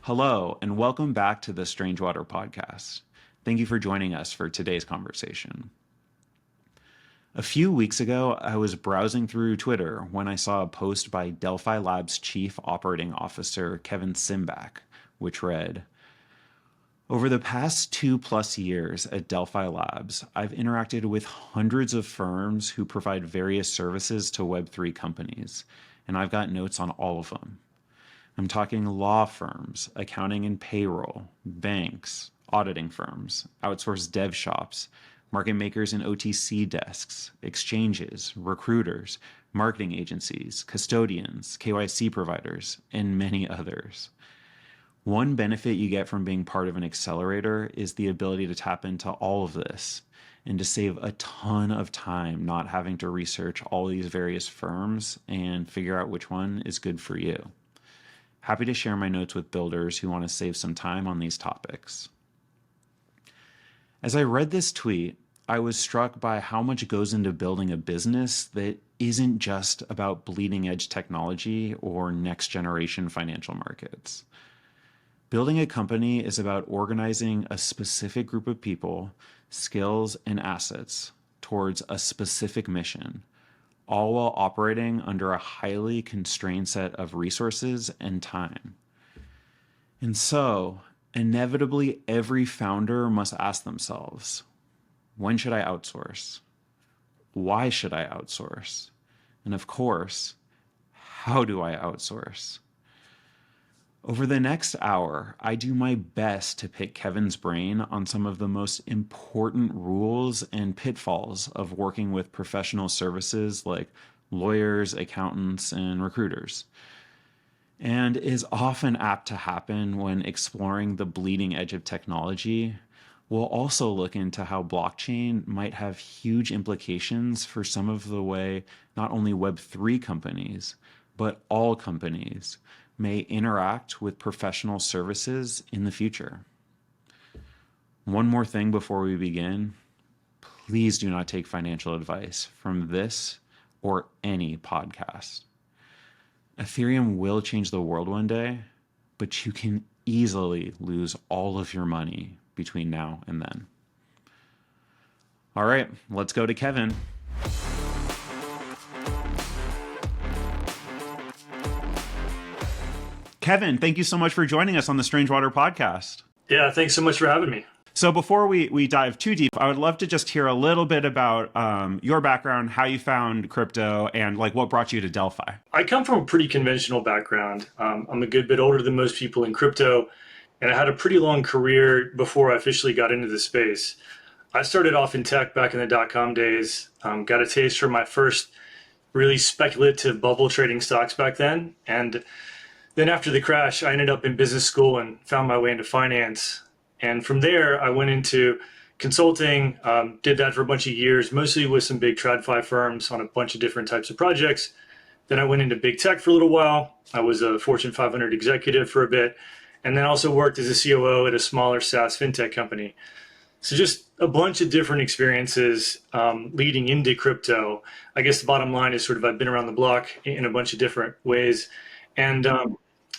Hello, and welcome back to the Strange Water podcast. Thank you for joining us for today's conversation. A few weeks ago, I was browsing through Twitter when I saw a post by Delphi Labs Chief Operating Officer Kevin Simback, which read, "Over the past 2+ years at Delphi Labs, I've interacted with hundreds of firms who provide various services to Web3 companies, and I've got notes on all of them. I'm talking law firms, accounting and payroll, banks, auditing firms, outsourced dev shops, market makers and OTC desks, exchanges, recruiters, marketing agencies, custodians, KYC providers, and many others. One benefit you get from being part of an accelerator is the ability to tap into all of this and to save a ton of time not having to research all these various firms and figure out which one is good for you. Happy to share my notes with builders who want to save some time on these topics." As I read this tweet, I was struck by how much goes into building a business that isn't just about bleeding edge technology or next generation financial markets. Building a company is about organizing a specific group of people, skills, and assets towards a specific mission, all while operating under a highly constrained set of resources and time. And so, inevitably, every founder must ask themselves, when should I outsource? Why should I outsource? And of course, how do I outsource? Over the next hour, I do my best to pick Kevin's brain on some of the most important rules and pitfalls of working with professional services like lawyers, accountants, and recruiters, and is often apt to happen when exploring the bleeding edge of technology. We'll also look into how blockchain might have huge implications for some of the way not only Web3 companies, but all companies may interact with professional services in the future. One more thing before we begin. Please do not take financial advice from this or any podcast. Ethereum will change the world one day, but you can easily lose all of your money between now and then. All right, let's go to Kevin. Kevin, thank you so much for joining us on the Strange Water podcast. Yeah, thanks so much for having me. So before we dive too deep, I would love to just hear a little bit about your background, how you found crypto, and like what brought you to Delphi. I come from a pretty conventional background. I'm a good bit older than most people in crypto, and I had a pretty long career before I officially got into the space. I started off in tech back in the dot-com days, got a taste for my first really speculative bubble trading stocks back then, and then after the crash, I ended up in business school and found my way into finance. And from there, I went into consulting, did that for a bunch of years, mostly with some big TradFi firms on a bunch of different types of projects. Then I went into big tech for a little while. I was a Fortune 500 executive for a bit, and then also worked as a COO at a smaller SaaS fintech company. So just a bunch of different experiences leading into crypto. I guess the bottom line is sort of I've been around the block in a bunch of different ways. And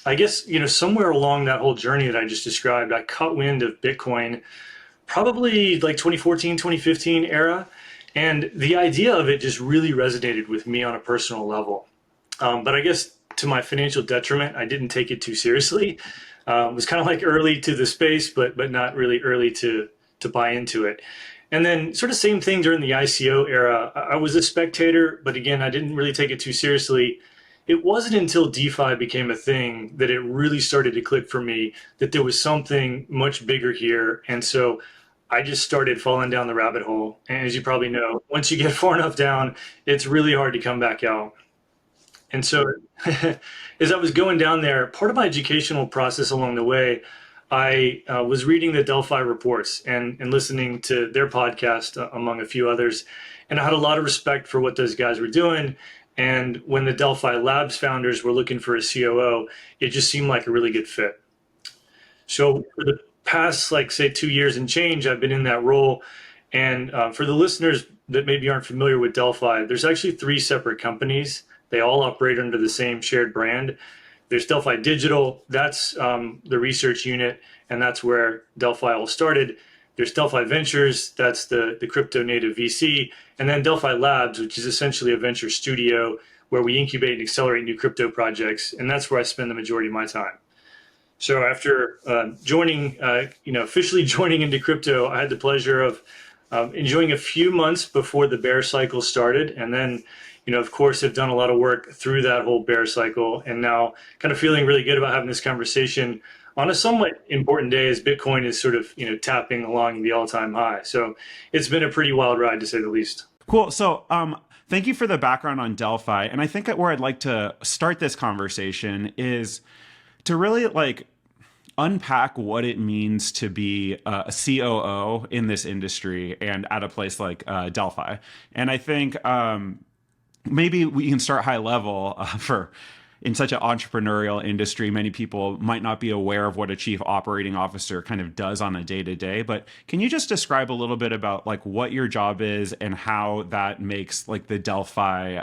I guess, somewhere along that whole journey that I just described, I caught wind of Bitcoin, probably like 2014, 2015 era. And the idea of it just really resonated with me on a personal level. But I guess to my financial detriment, I didn't take it too seriously. It was kind of like early to the space, but not really early to buy into it. And then sort of same thing during the ICO era. I was a spectator, but again, I didn't really take it too seriously. It wasn't until DeFi became a thing that it really started to click for me that there was something much bigger here. And so I just started falling down the rabbit hole. And as you probably know, once you get far enough down, it's really hard to come back out. And so as I was going down there, part of my educational process along the way, I was reading the Delphi reports and listening to their podcast, among a few others. And I had a lot of respect for what those guys were doing. And when the Delphi Labs founders were looking for a COO, it just seemed like a really good fit. So for the past, say 2 years and change, I've been in that role. And for the listeners that maybe aren't familiar with Delphi, there's actually 3 separate companies. They all operate under the same shared brand. There's Delphi Digital, that's the research unit, and that's where Delphi all started. There's Delphi Ventures, that's the crypto native VC, and then Delphi Labs, which is essentially a venture studio where we incubate and accelerate new crypto projects, and that's where I spend the majority of my time. So after joining, officially joining into crypto, I had the pleasure of enjoying a few months before the bear cycle started, and then, of course, have done a lot of work through that whole bear cycle, and now kind of feeling really good about having this conversation on a somewhat important day as Bitcoin is sort of, tapping along the all-time high. So it's been a pretty wild ride, to say the least. Cool. So, thank you for the background on Delphi. And I think that where I'd like to start this conversation is to really unpack what it means to be a COO in this industry and at a place like Delphi. And I think maybe we can start high level for in such an entrepreneurial industry, many people might not be aware of what a chief operating officer kind of does on a day-to-day. But can you just describe a little bit about what your job is and how that makes the Delphi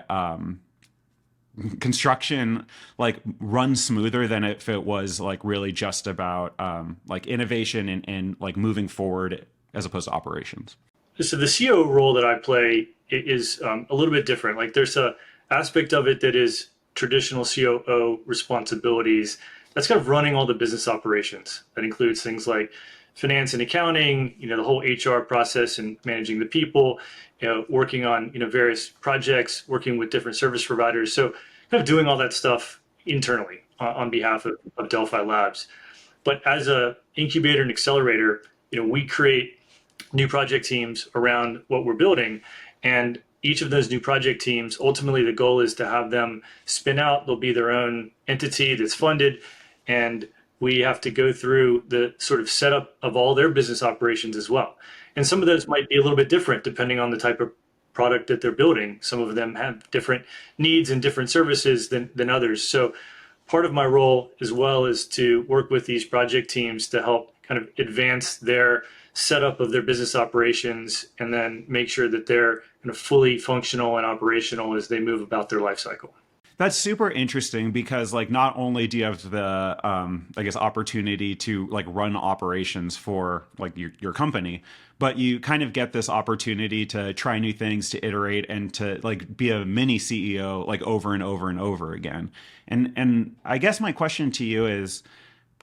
construction run smoother than if it was really just about innovation and moving forward as opposed to operations? So the COO role that I play is a little bit different. There's a aspect of it that is traditional COO responsibilities. That's kind of running all the business operations. That includes things like finance and accounting, the whole HR process and managing the people, working on, various projects, working with different service providers. So kind of doing all that stuff internally on behalf of Delphi Labs. But as a incubator and accelerator, we create new project teams around what we're building. And each of those new project teams, ultimately the goal is to have them spin out. They'll be their own entity that's funded. And we have to go through the sort of setup of all their business operations as well. And some of those might be a little bit different depending on the type of product that they're building. Some of them have different needs and different services than others. So part of my role as well is to work with these project teams to help kind of advance their setup of their business operations and then make sure that they're kind of fully functional and operational as they move about their life cycle. That's super interesting because not only do you have the opportunity to run operations for your company, but you kind of get this opportunity to try new things, to iterate, and to be a mini CEO over and over and over again. And I guess my question to you is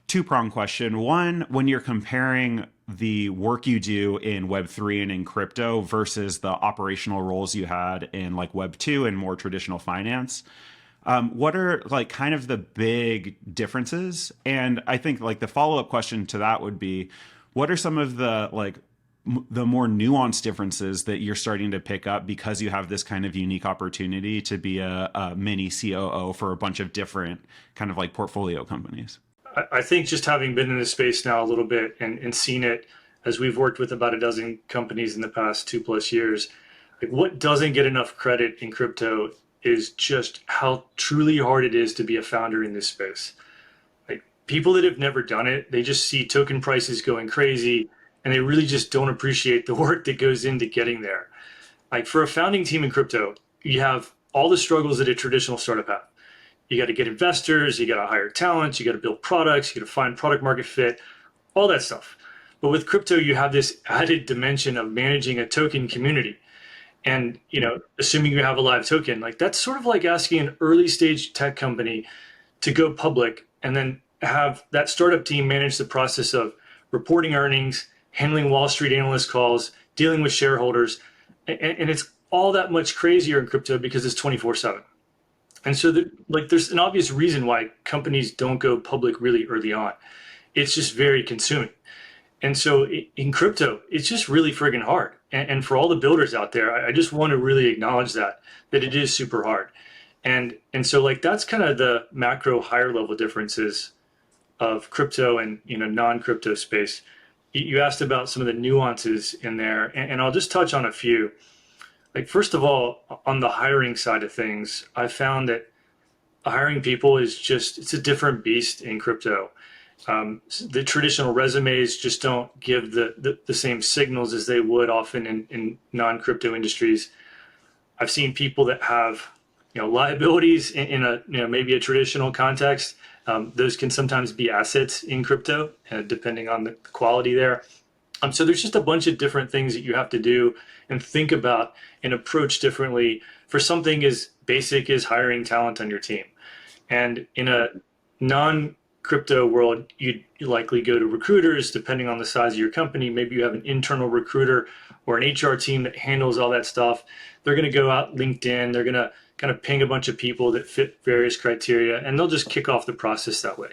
two-pronged question. One, when you're comparing the work you do in Web3 and in crypto versus the operational roles you had in Web2 and more traditional finance, what are kind of the big differences? And I think the follow-up question to that would be, what are some of the the more nuanced differences that you're starting to pick up because you have this kind of unique opportunity to be a mini COO for a bunch of different kind of portfolio companies? I think just having been in this space now a little bit and seen it as we've worked with about a dozen companies in the past 2+ years, what doesn't get enough credit in crypto is just how truly hard it is to be a founder in this space. People that have never done it, they just see token prices going crazy and they really just don't appreciate the work that goes into getting there. For a founding team in crypto, you have all the struggles that a traditional startup have. You got to get investors, you got to hire talent, you got to build products, you got to find product market fit, all that stuff. But with crypto, you have this added dimension of managing a token community. And, assuming you have a live token, that's sort of like asking an early stage tech company to go public and then have that startup team manage the process of reporting earnings, handling Wall Street analyst calls, dealing with shareholders. And it's all that much crazier in crypto because it's 24/7. And so there's an obvious reason why companies don't go public really early on. It's just very consuming. And so in crypto, it's just really friggin' hard. And for all the builders out there, I just want to really acknowledge that it is super hard. And so that's kind of the macro higher level differences of crypto and non-crypto space. You asked about some of the nuances in there, and I'll just touch on a few. First of all, on the hiring side of things, I found that hiring people it's a different beast in crypto. The traditional resumes just don't give the same signals as they would often in non-crypto industries. I've seen people that have liabilities in a maybe a traditional context. Those can sometimes be assets in crypto, depending on the quality there. So there's just a bunch of different things that you have to do and think about and approach differently for something as basic as hiring talent on your team. And in a non crypto world, you'd likely go to recruiters depending on the size of your company. Maybe you have an internal recruiter or an HR team that handles all that stuff. They're going to go out LinkedIn, they're going to kind of ping a bunch of people that fit various criteria, and they'll just kick off the process that way.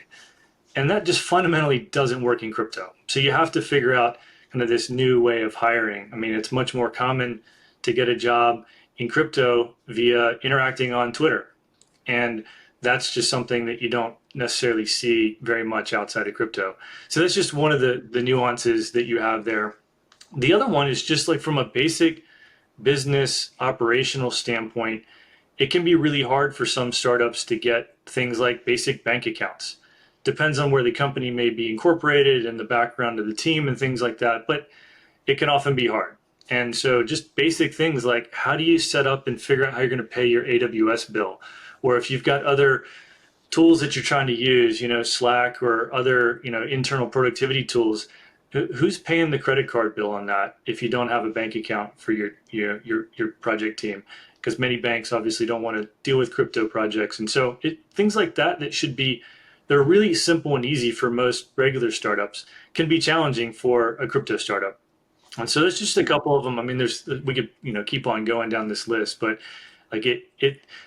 And that just fundamentally doesn't work in crypto. So you have to figure out kind of this new way of hiring. I mean, it's much more common to get a job in crypto via interacting on Twitter. And that's just something that you don't necessarily see very much outside of crypto. So that's just one of the nuances that you have there. The other one is just like from a basic business operational standpoint, it can be really hard for some startups to get things like basic bank accounts. Depends on where the company may be incorporated and the background of the team and things like that, but it can often be hard. And so just basic things like how do you set up and figure out how you're going to pay your AWS bill? Or if you've got other tools that you're trying to use, Slack or other, internal productivity tools, who's paying the credit card bill on that if you don't have a bank account for your project team? Because many banks obviously don't want to deal with crypto projects. And so things like that should be, they're really simple and easy for most regular startups, can be challenging for a crypto startup. And so there's just a couple of them. I mean, we could keep on going down this list, but like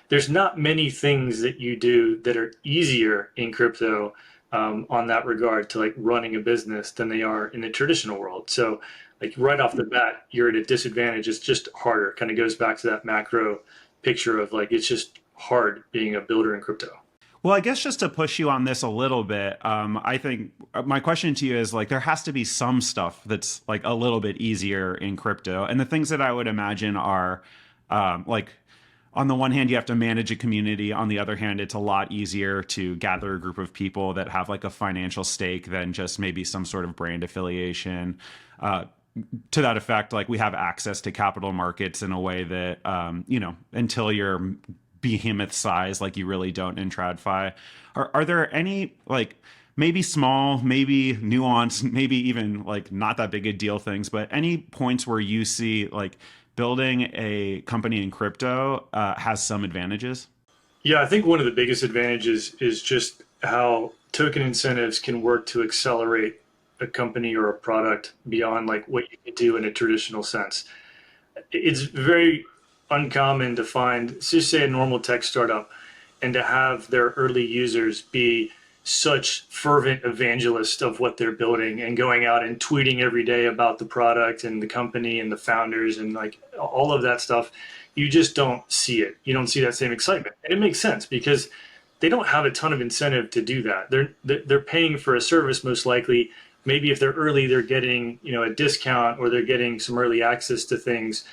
there's not many things that you do that are easier in crypto on that regard to like running a business than they are in the traditional world. So like right off the bat, you're at a disadvantage. It's just harder. Kind of goes back to that macro picture of like it's just hard being a builder in crypto. Well, I guess just to push you on this a little bit, I think my question to you is like there has to be some stuff that's like a little bit easier in crypto, and the things that I would imagine are like on the one hand, you have to manage a community. On the other hand, it's a lot easier to gather a group of people that have like a financial stake than just maybe some sort of brand affiliation. To that effect, like we have access to capital markets in a way that until you're behemoth size like you really don't in TradFi. Are there any like maybe small, maybe nuanced, maybe even like not that big a deal things, but any points where you see like building a company in crypto has some advantages? Yeah, I think one of the biggest advantages is just how token incentives can work to accelerate a company or a product beyond like what you could do in a traditional sense. It's very uncommon to find, just say a normal tech startup, and to have their early users be such fervent evangelists of what they're building and going out and tweeting every day about the product and the company and the founders and like all of that stuff. You just don't see it. You don't see that same excitement. And it makes sense because they don't have a ton of incentive to do that. They're paying for a service most likely. Maybe if they're early, they're getting a discount or they're getting some early access to things.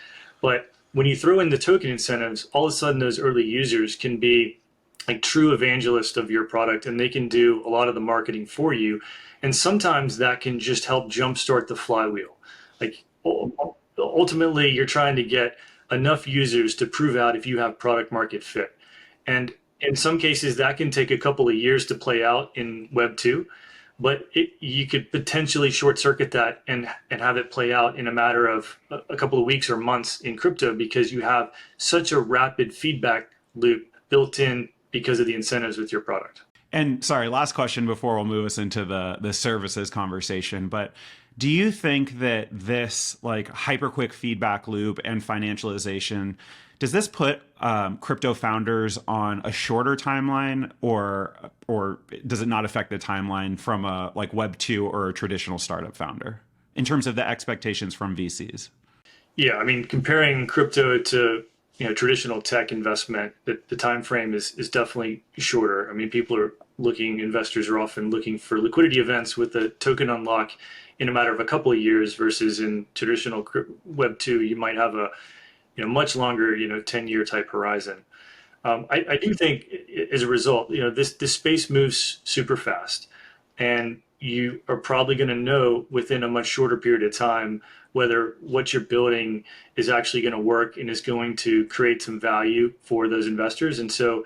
But when you throw in the token incentives, all of a sudden those early users can be like true evangelists of your product and they can do a lot of the marketing for you. And sometimes that can just help jumpstart the flywheel. Like ultimately, you're trying to get enough users to prove out if you have product market fit. And in some cases, that can take a couple of years to play out in Web 2. But you could potentially short circuit that and have it play out in a matter of a couple of weeks or months in crypto because you have such a rapid feedback loop built in because of the incentives with your product. And sorry, last question before we'll move us into the services conversation. But do you think that this like hyper quick feedback loop and financialization, does this put crypto founders on a shorter timeline, or does it not affect the timeline from a like Web 2 or a traditional startup founder in terms of the expectations from VCs? Yeah, I mean, comparing crypto to traditional tech investment, the time frame is definitely shorter. I mean, investors are often looking for liquidity events with a token unlock in a matter of a couple of years versus in traditional Web 2, you might have a much longer 10-year type horizon. I do think as a result, this space moves super fast, and you are probably going to know within a much shorter period of time whether what you're building is actually going to work and is going to create some value for those investors. And so,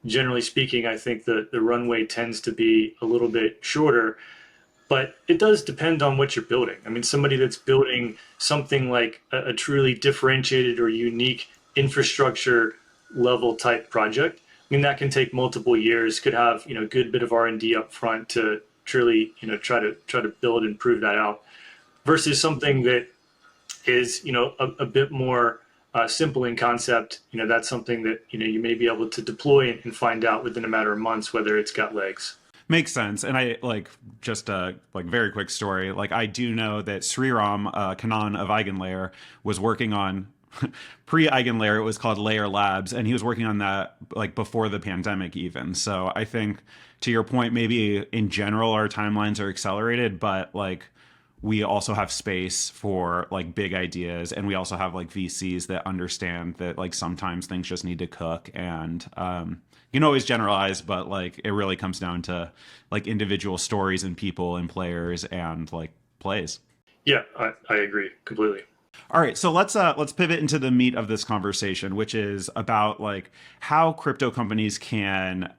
generally speaking, I think the runway tends to be a little bit shorter, but it does depend on what you're building. I mean, somebody that's building something like a truly differentiated or unique infrastructure level type project, I mean, that can take multiple years, could have, a good bit of R&D up front to truly, try to build and prove that out versus something that is, a bit more simple in concept. That's something that, you may be able to deploy and find out within a matter of months whether it's got legs. Makes sense. And I like just a like very quick story. Like I do know that Sriram Kanan of Eigenlayer was working on pre Eigenlayer. It was called Layer Labs, and he was working on that like before the pandemic even. So I think to your point, maybe in general our timelines are accelerated, but like we also have space for like big ideas, and we also have like VCs that understand that like sometimes things just need to cook. And you can always generalize, but like it really comes down to like individual stories and people and players and like plays. Yeah, I agree completely. All right, so let's pivot into the meat of this conversation, which is about like how crypto companies can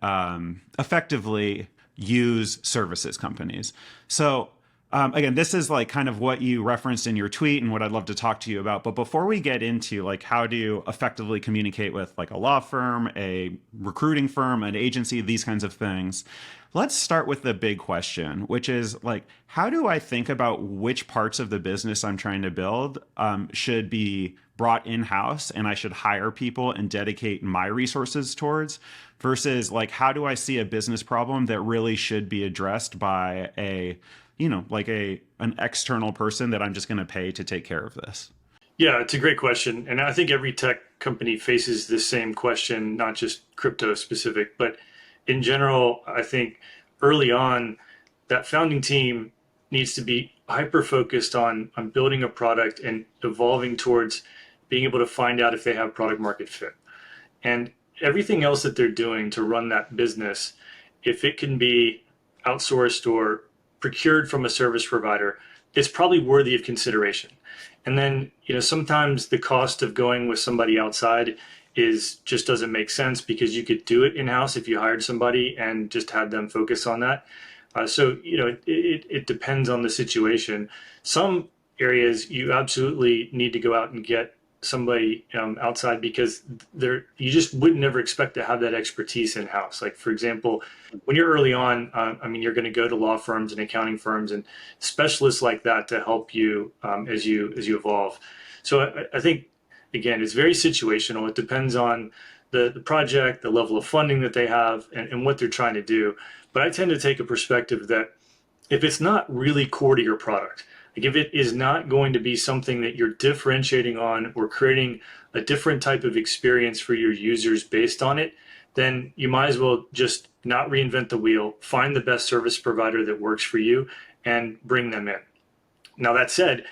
effectively use services companies. So again, this is like kind of what you referenced in your tweet and what I'd love to talk to you about. But before we get into like how do you effectively communicate with like a law firm, a recruiting firm, an agency, these kinds of things, let's start with the big question, which is like, how do I think about which parts of the business I'm trying to build should be brought in-house and I should hire people and dedicate my resources towards versus like, how do I see a business problem that really should be addressed by like an external person that I'm just going to pay to take care of this? Yeah, it's a great question. And I think every tech company faces this same question, not just crypto specific, but in general, I think early on, that founding team needs to be hyper focused on building a product and evolving towards being able to find out if they have product market fit. And everything else that they're doing to run that business, if it can be outsourced or procured from a service provider, it's probably worthy of consideration. And then, sometimes the cost of going with somebody outside is just doesn't make sense because you could do it in-house if you hired somebody and just had them focus on that. So, it depends on the situation. Some areas you absolutely need to go out and get somebody outside because you just would never expect to have that expertise in house. Like for example, when you're early on, you're going to go to law firms and accounting firms and specialists like that to help you as you evolve. So I think again, it's very situational. It depends on the project, the level of funding that they have, and what they're trying to do. But I tend to take a perspective that if it's not really core to your product, like if it is not going to be something that you're differentiating on or creating a different type of experience for your users based on it, then you might as well just not reinvent the wheel, find the best service provider that works for you and bring them in. Now that said,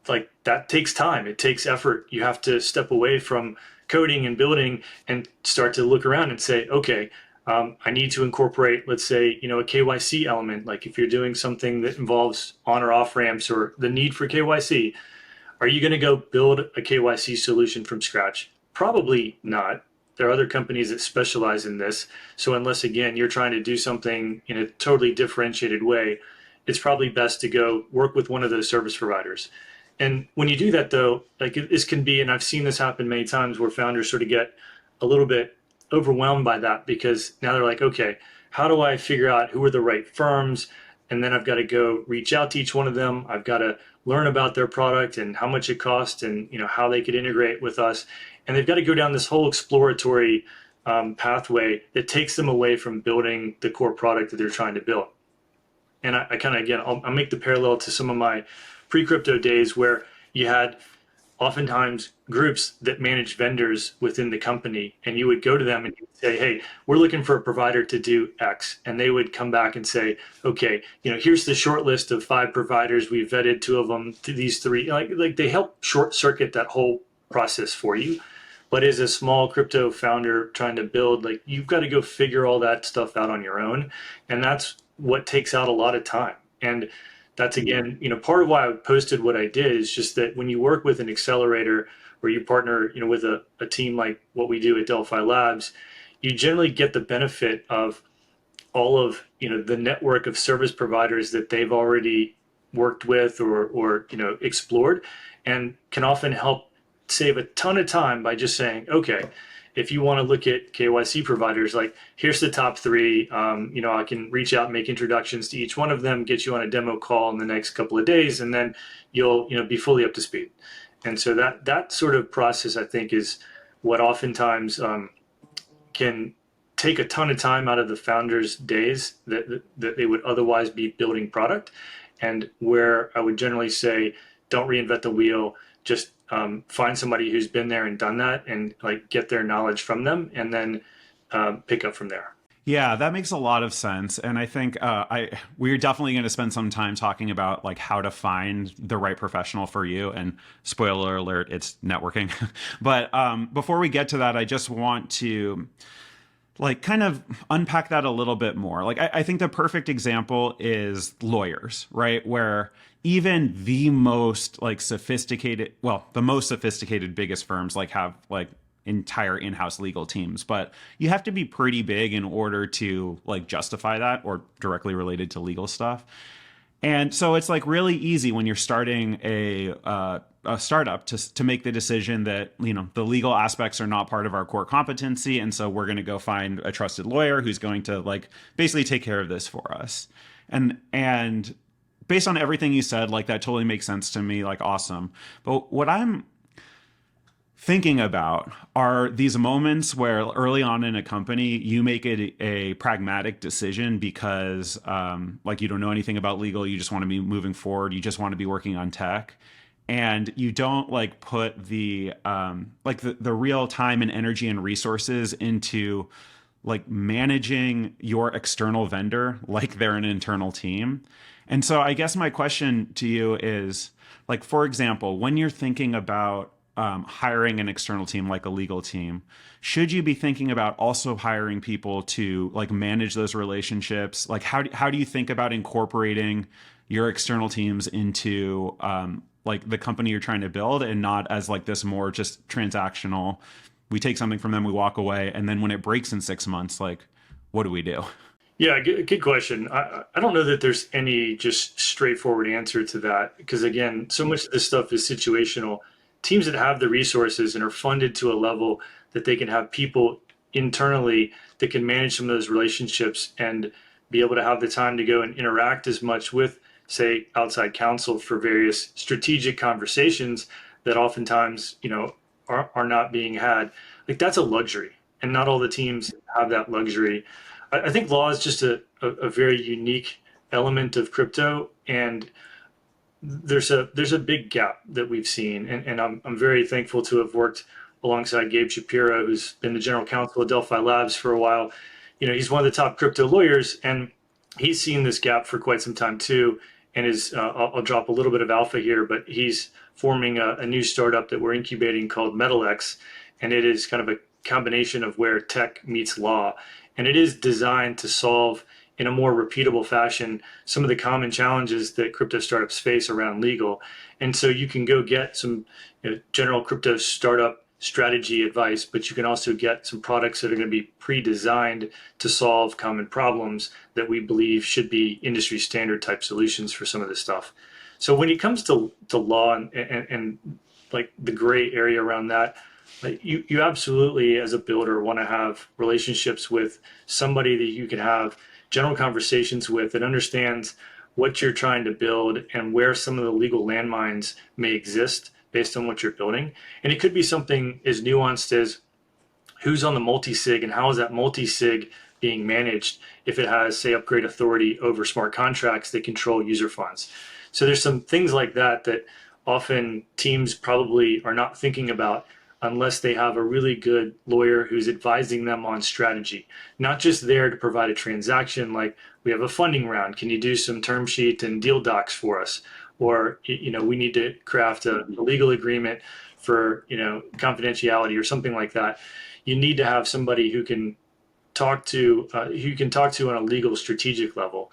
like that takes time, it takes effort. You have to step away from coding and building and start to look around and say, okay, I need to incorporate, let's say, a KYC element. Like if you're doing something that involves on or off ramps or the need for KYC, are you going to go build a KYC solution from scratch? Probably not. There are other companies that specialize in this. So unless, again, you're trying to do something in a totally differentiated way, it's probably best to go work with one of those service providers. And when you do that, though, like this can be, and I've seen this happen many times where founders sort of get a little bit overwhelmed by that because now they're like, okay, how do I figure out who are the right firms? And then I've got to go reach out to each one of them. I've got to learn about their product and how much it costs and how they could integrate with us. And they've got to go down this whole exploratory pathway that takes them away from building the core product that they're trying to build. And I kind of, again, I'll make the parallel to some of my pre-crypto days where you had oftentimes groups that manage vendors within the company, and you would go to them and you would say, hey, we're looking for a provider to do X. And they would come back and say, okay, here's the short list of 5 providers. We've vetted 2 of them to these 3. Like they help short circuit that whole process for you. But as a small crypto founder trying to build, like you've got to go figure all that stuff out on your own. And that's what takes out a lot of time. And that's again, part of why I posted what I did is just that when you work with an accelerator or you partner, with a team like what we do at Delphi Labs, you generally get the benefit of all of the network of service providers that they've already worked with or explored, and can often help save a ton of time by just saying, okay, if you want to look at KYC providers, like here's the top three. I can reach out and make introductions to each one of them, get you on a demo call in the next couple of days, and then you'll be fully up to speed. And so that sort of process, I think, is what oftentimes can take a ton of time out of the founders' days that they would otherwise be building product, and where I would generally say, don't reinvent the wheel. Just find somebody who's been there and done that, and like get their knowledge from them, and then pick up from there. Yeah, that makes a lot of sense, and I think we're definitely going to spend some time talking about like how to find the right professional for you. And spoiler alert, it's networking. But before we get to that, I just want to like kind of unpack that a little bit more. Like I think the perfect example is lawyers, right? Where even the most like sophisticated, well, the most sophisticated biggest firms like have like entire in-house legal teams, but you have to be pretty big in order to like justify that, or directly related to legal stuff. And so it's like really easy when you're starting a startup to make the decision that, the legal aspects are not part of our core competency. And so we're going to go find a trusted lawyer who's going to like basically take care of this for us. And based on everything you said, like that totally makes sense to me. Like, awesome. But what I'm thinking about are these moments where early on in a company you make it a pragmatic decision because like you don't know anything about legal, you just want to be moving forward, you just want to be working on tech, and you don't like put the the real time and energy and resources into like managing your external vendor like they're an internal team. And so I guess my question to you is, like, for example, when you're thinking about hiring an external team like a legal team, should you be thinking about also hiring people to like manage those relationships? Like how do you think about incorporating your external teams into like the company you're trying to build, and not as like this more just transactional, we take something from them, we walk away, and then when it breaks in 6 months, like what do we do? Yeah, good question. I don't know that there's any just straightforward answer to that, because again, so much of this stuff is situational. Teams that have the resources and are funded to a level that they can have people internally that can manage some of those relationships and be able to have the time to go and interact as much with, say, outside counsel for various strategic conversations that oftentimes, are not being had. Like, that's a luxury, and not all the teams have that luxury. I think law is just a very unique element of crypto, and there's a big gap that we've seen, and I'm very thankful to have worked alongside Gabe Shapiro, who's been the general counsel of Delphi Labs for a while. He's one of the top crypto lawyers, and he's seen this gap for quite some time too. And I'll drop a little bit of alpha here, but he's forming a new startup that we're incubating called MetalX, and it is kind of a combination of where tech meets law, and it is designed to solve in a more repeatable fashion some of the common challenges that crypto startups face around legal. And so you can go get some general crypto startup strategy advice, but you can also get some products that are going to be pre-designed to solve common problems that we believe should be industry standard type solutions for some of this stuff. So when it comes to law and like the gray area around that, like you absolutely as a builder want to have relationships with somebody that you can have general conversations with, that understands what you're trying to build and where some of the legal landmines may exist based on what you're building. And it could be something as nuanced as who's on the multi-sig and how is that multi-sig being managed if it has, say, upgrade authority over smart contracts that control user funds. So there's some things like that that often teams probably are not thinking about unless they have a really good lawyer who's advising them on strategy, not just there to provide a transaction like, we have a funding round, can you do some term sheet and deal docs for us? Or, we need to craft a legal agreement for, confidentiality or something like that. You need to have somebody who can who you can talk to on a legal strategic level.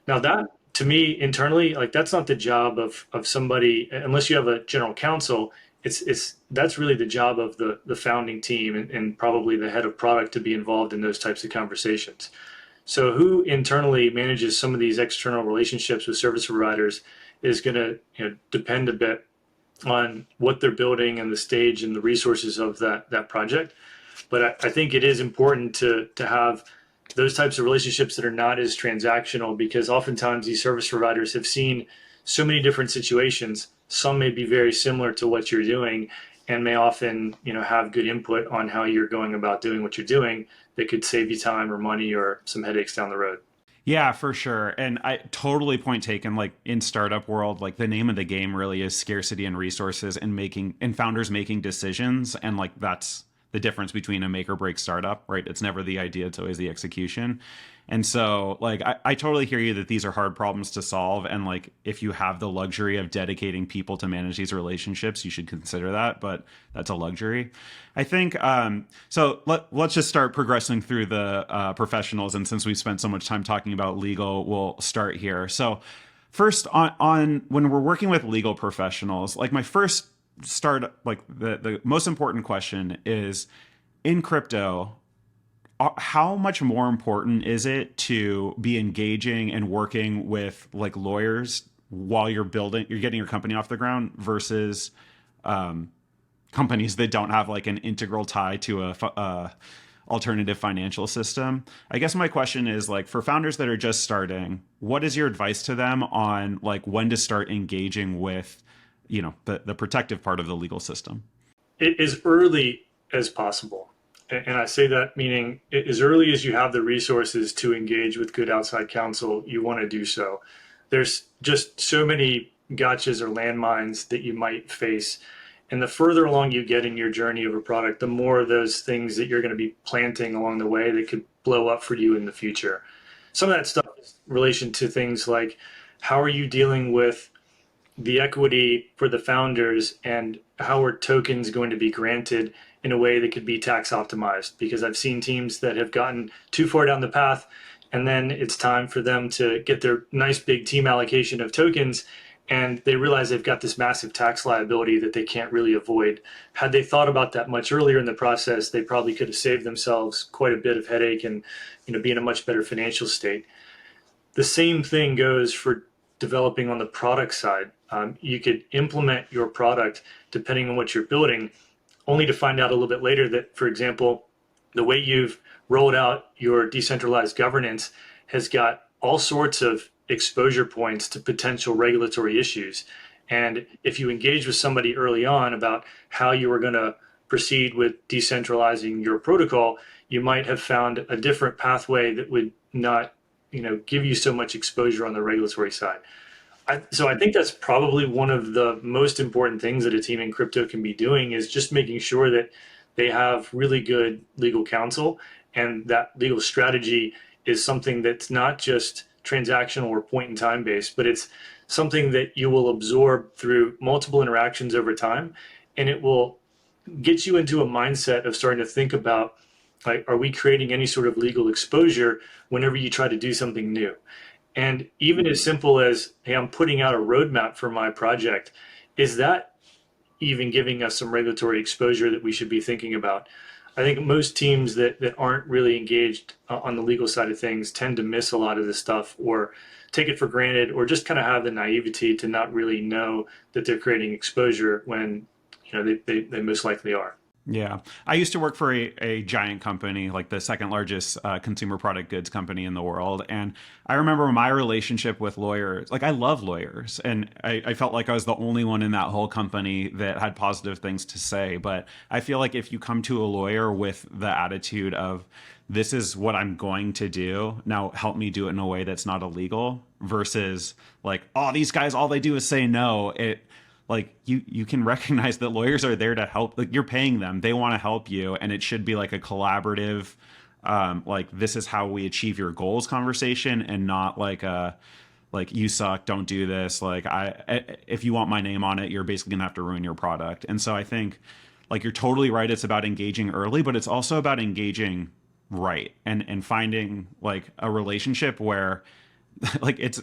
Now that to me internally, like that's not the job of somebody unless you have a general counsel. It's that's really the job of the founding team and probably the head of product to be involved in those types of conversations. So who internally manages some of these external relationships with service providers is going to depend a bit on what they're building and the stage and the resources of that project. But I think it is important to have those types of relationships that are not as transactional because oftentimes these service providers have seen so many different situations. Some may be very similar to what you're doing and may often have good input on how you're going about doing what you're doing that could save you time or money or some headaches down the road. Yeah, for sure. And I totally point taken, like in startup world, like the name of the game really is scarcity and resources and founders making decisions. And like that's the difference between a make or break startup, right? It's never the idea, it's always the execution. And so like I totally hear you that these are hard problems to solve. And like if you have the luxury of dedicating people to manage these relationships, you should consider that, but that's a luxury. I think so let's just start progressing through the professionals. And since we've spent so much time talking about legal, we'll start here. So first on when we're working with legal professionals, like my first start, like the most important question is in crypto, how much more important is it to be engaging and working with like lawyers while you're getting your company off the ground versus companies that don't have like an integral tie to a alternative financial system? I guess my question is like for founders that are just starting, what is your advice to them on like when to start engaging with, the protective part of the legal system? As early as possible. And I say that meaning as early as you have the resources to engage with good outside counsel, you want to do so. There's just so many gotchas or landmines that you might face. And the further along you get in your journey of a product, the more of those things that you're going to be planting along the way that could blow up for you in the future. Some of that stuff is in relation to things like how are you dealing with the equity for the founders and how are tokens going to be granted in a way that could be tax optimized, because I've seen teams that have gotten too far down the path and then it's time for them to get their nice big team allocation of tokens and they realize they've got this massive tax liability that they can't really avoid. Had they thought about that much earlier in the process, they probably could have saved themselves quite a bit of headache and be in a much better financial state. The same thing goes for developing on the product side. You could implement your product depending on what you're building, only to find out a little bit later that, for example, the way you've rolled out your decentralized governance has got all sorts of exposure points to potential regulatory issues. And if you engage with somebody early on about how you were going to proceed with decentralizing your protocol, you might have found a different pathway that would not, give you so much exposure on the regulatory side. So I think that's probably one of the most important things that a team in crypto can be doing is just making sure that they have really good legal counsel and that legal strategy is something that's not just transactional or point in time based, but it's something that you will absorb through multiple interactions over time. And it will get you into a mindset of starting to think about, like, are we creating any sort of legal exposure whenever you try to do something new? And even as simple as, hey, I'm putting out a roadmap for my project, is that even giving us some regulatory exposure that we should be thinking about? I think most teams that aren't really engaged on the legal side of things tend to miss a lot of this stuff or take it for granted or just kind of have the naivety to not really know that they're creating exposure when they most likely are. Yeah. I used to work for a giant company, like the second largest consumer product goods company in the world. And I remember my relationship with lawyers. Like, I love lawyers. And I felt like I was the only one in that whole company that had positive things to say. But I feel like if you come to a lawyer with the attitude of, this is what I'm going to do, now help me do it in a way that's not illegal, versus like, oh, these guys, all they do is say no. Like you can recognize that lawyers are there to help. Like, you're paying them, they want to help you, and it should be like a collaborative, like, this is how we achieve your goals conversation, and not like a like, you suck, don't do this. Like, if you want my name on it, you're basically gonna have to ruin your product. And so I think, like, you're totally right. It's about engaging early, but it's also about engaging right, and finding like a relationship where like it's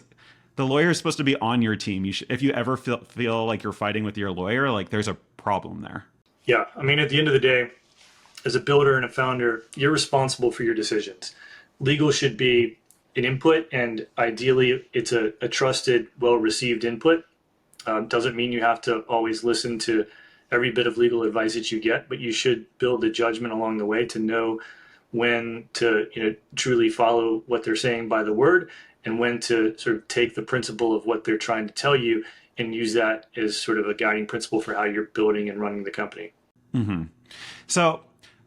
the lawyer is supposed to be on your team. If you ever feel like you're fighting with your lawyer, like there's a problem there. Yeah, I mean, at the end of the day, as a builder and a founder, you're responsible for your decisions. Legal should be an input, and ideally, it's a trusted, well received input. Doesn't mean you have to always listen to every bit of legal advice that you get, but you should build a judgment along the way to know when to truly follow what they're saying by the word, and when to sort of take the principle of what they're trying to tell you and use that as sort of a guiding principle for how you're building and running the company. Mm-hmm. So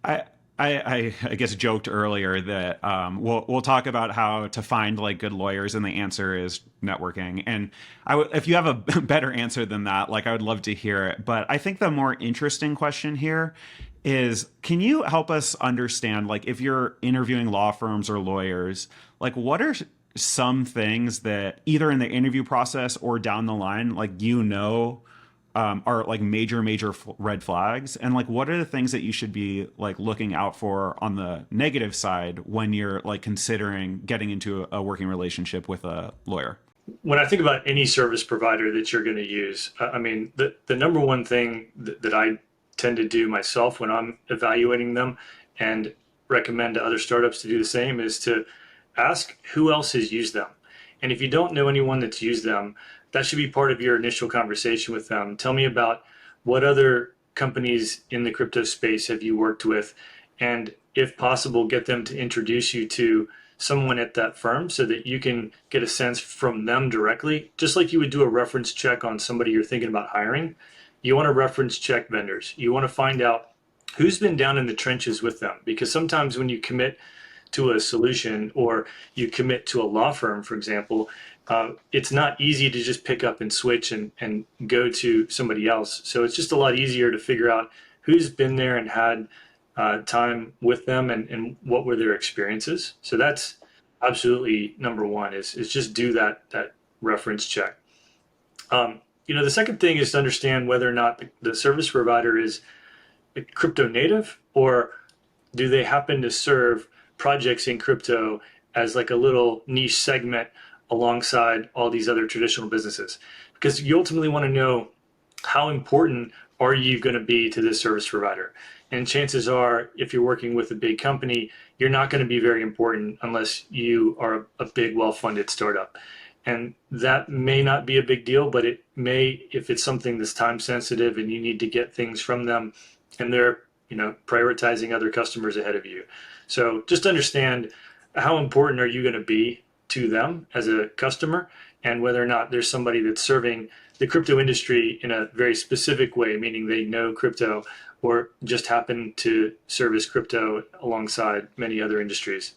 I, I guess joked earlier that we'll talk about how to find like good lawyers, and the answer is networking. And if you have a better answer than that, like I would love to hear it. But I think the more interesting question here is, can you help us understand, like if you're interviewing law firms or lawyers, like what are some things that either in the interview process or down the line, like are like major red flags, and like what are the things that you should be like looking out for on the negative side when you're like considering getting into a working relationship with a lawyer? When I think about any service provider that you're going to use, I mean, the number one thing that I tend to do myself when I'm evaluating them, and recommend to other startups to do the same, is to ask who else has used them. And if you don't know anyone that's used them, that should be part of your initial conversation with them. Tell me about what other companies in the crypto space have you worked with, and if possible, get them to introduce you to someone at that firm so that you can get a sense from them directly. Just like you would do a reference check on somebody you're thinking about hiring, you want to reference check vendors. You want to find out who's been down in the trenches with them, because sometimes when you commit to a solution, or you commit to a law firm, for example, it's not easy to just pick up and switch and go to somebody else. So it's just a lot easier to figure out who's been there and had time with them, and what were their experiences. So that's absolutely number one, is just do that reference check. The second thing is to understand whether or not the service provider is crypto native, or do they happen to serve projects in crypto as like a little niche segment alongside all these other traditional businesses. Because you ultimately want to know, how important are you going to be to this service provider? And chances are, if you're working with a big company, you're not going to be very important unless you are a big, well-funded startup. And that may not be a big deal, but it may, if it's something that's time sensitive and you need to get things from them, and they're prioritizing other customers ahead of you. So just understand, how important are you going to be to them as a customer, and whether or not there's somebody that's serving the crypto industry in a very specific way, meaning they know crypto, or just happen to service crypto alongside many other industries.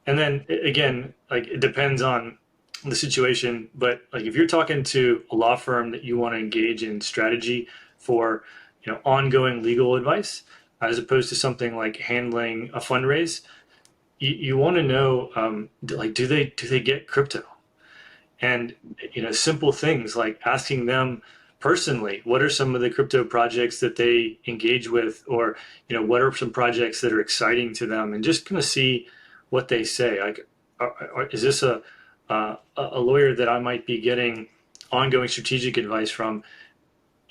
And then again, like it depends on the situation, but like if you're talking to a law firm that you want to engage in strategy for, ongoing legal advice, as opposed to something like handling a fundraise, you want to know, like, do they get crypto? And simple things like asking them personally, what are some of the crypto projects that they engage with, or what are some projects that are exciting to them, and just kind of see what they say. Like, is this a lawyer that I might be getting ongoing strategic advice from?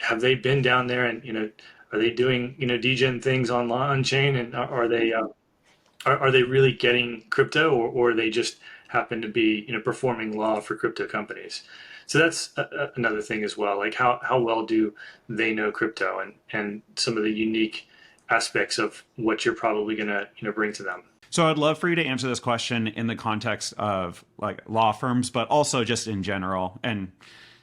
Have they been down there, and are they doing degen things on chain, and are they really getting crypto, or they just happen to be performing law for crypto companies? So that's another thing as well. Like how well do they know crypto, and some of the unique aspects of what you're probably going to bring to them. So I'd love for you to answer this question in the context of like law firms, but also just in general. And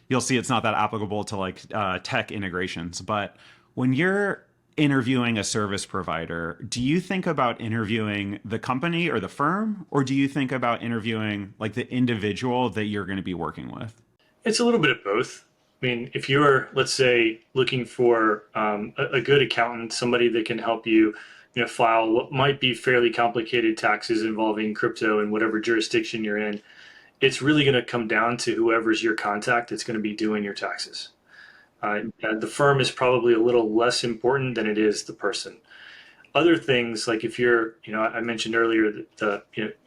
you'll see it's not that applicable to like tech integrations. But when you're interviewing a service provider, do you think about interviewing the company or the firm, or do you think about interviewing like the individual that you're going to be working with? It's a little bit of both. I mean, if you're, let's say, looking for a good accountant, somebody that can help you, file what might be fairly complicated taxes involving crypto in whatever jurisdiction you're in, it's really going to come down to whoever's your contact that's going to be doing your taxes. The firm is probably a little less important than it is the person. Other things like if you're, I mentioned earlier a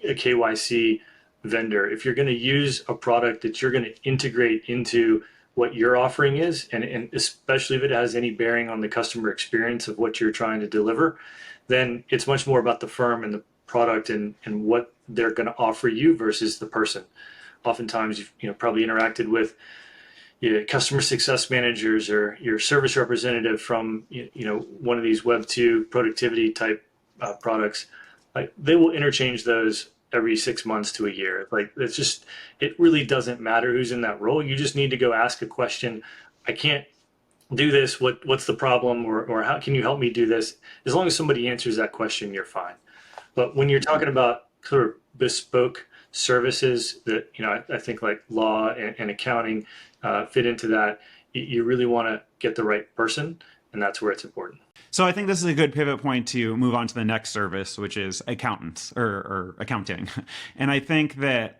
KYC vendor, if you're going to use a product that you're going to integrate into what your offering is, and especially if it has any bearing on the customer experience of what you're trying to deliver, then it's much more about the firm and the product and what they're going to offer you versus the person. Oftentimes, you've probably interacted with your customer success managers or your service representative from one of these Web2 productivity type products. Like they will interchange those every 6 months to a year. Like it's just it really doesn't matter who's in that role. You just need to go ask a question. I can't do this. What's the problem, or how can you help me do this? As long as somebody answers that question, you're fine. But when you're talking about sort of bespoke services that, I think like law and accounting fit into that, you really want to get the right person, and that's where it's important. So I think this is a good pivot point to move on to the next service, which is accountants or accounting. And I think that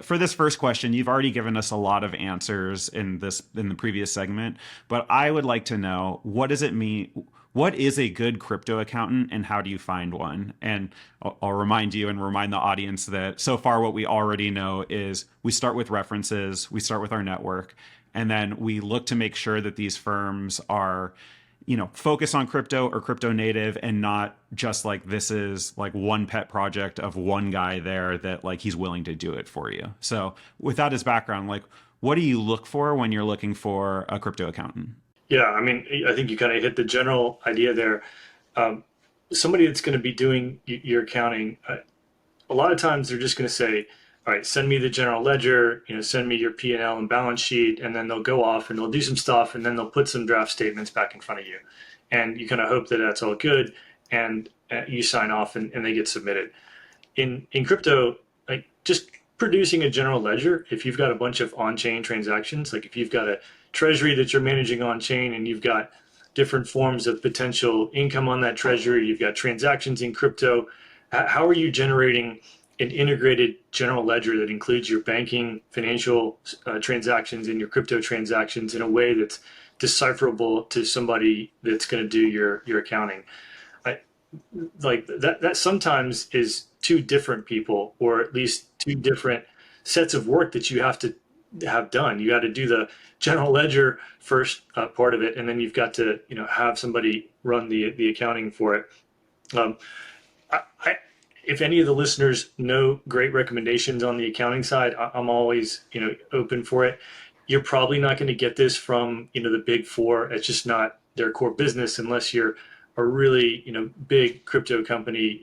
for this first question, you've already given us a lot of answers in the previous segment. But I would like to know, what does it mean? What is a good crypto accountant, and how do you find one? And I'll remind you and remind the audience that so far what we already know is we start with references, we start with our network, and then we look to make sure that these firms are focus on crypto or crypto native, and not just like this is like one pet project of one guy there that like he's willing to do it for you. So with that as background, like what do you look for when you're looking for a crypto accountant? Yeah, I mean, I think you kind of hit the general idea there. Um, Somebody that's going to be doing your accounting, a lot of times they're just going to say, all right, send me the general ledger, send me your P&L and balance sheet, and then they'll go off and they'll do some stuff, and then they'll put some draft statements back in front of you. And you kind of hope that that's all good, and you sign off, and they get submitted. In crypto, like just producing a general ledger, if you've got a bunch of on-chain transactions, like if you've got a treasury that you're managing on-chain and you've got different forms of potential income on that treasury, you've got transactions in crypto, how are you generating an integrated general ledger that includes your banking, financial transactions, and your crypto transactions in a way that's decipherable to somebody that's going to do your accounting? I, like that sometimes is two different people, or at least two different sets of work that you have to have done. You got to do the general ledger first part of it, and then you've got to have somebody run the accounting for it. Um, I, if any of the listeners know great recommendations on the accounting side, I'm always open for it. You're probably not going to get this from the big four. It's just not their core business unless you're a really big crypto company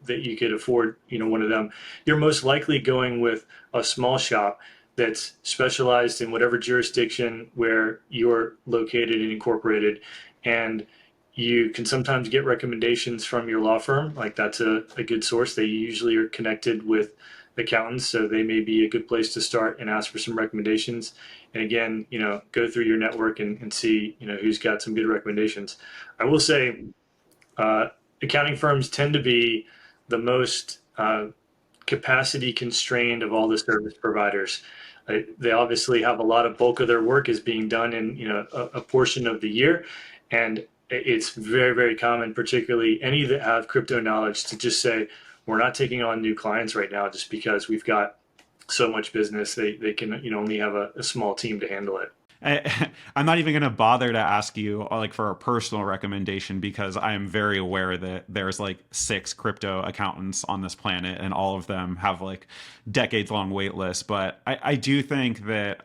that you could afford one of them. You're most likely going with a small shop that's specialized in whatever jurisdiction where you're located and incorporated, and you can sometimes get recommendations from your law firm. Like that's a good source. They usually are connected with accountants, so they may be a good place to start and ask for some recommendations. And again, go through your network and see who's got some good recommendations. I will say, accounting firms tend to be the most capacity constrained of all the service providers. They obviously have a lot of bulk of their work is being done in a portion of the year, and it's very, very common, particularly any that have crypto knowledge, to just say we're not taking on new clients right now just because we've got so much business. They can only have a small team to handle it. I'm not even going to bother to ask you like for a personal recommendation, because I am very aware that there's like 6 crypto accountants on this planet, and all of them have like decades long wait lists. But I do think that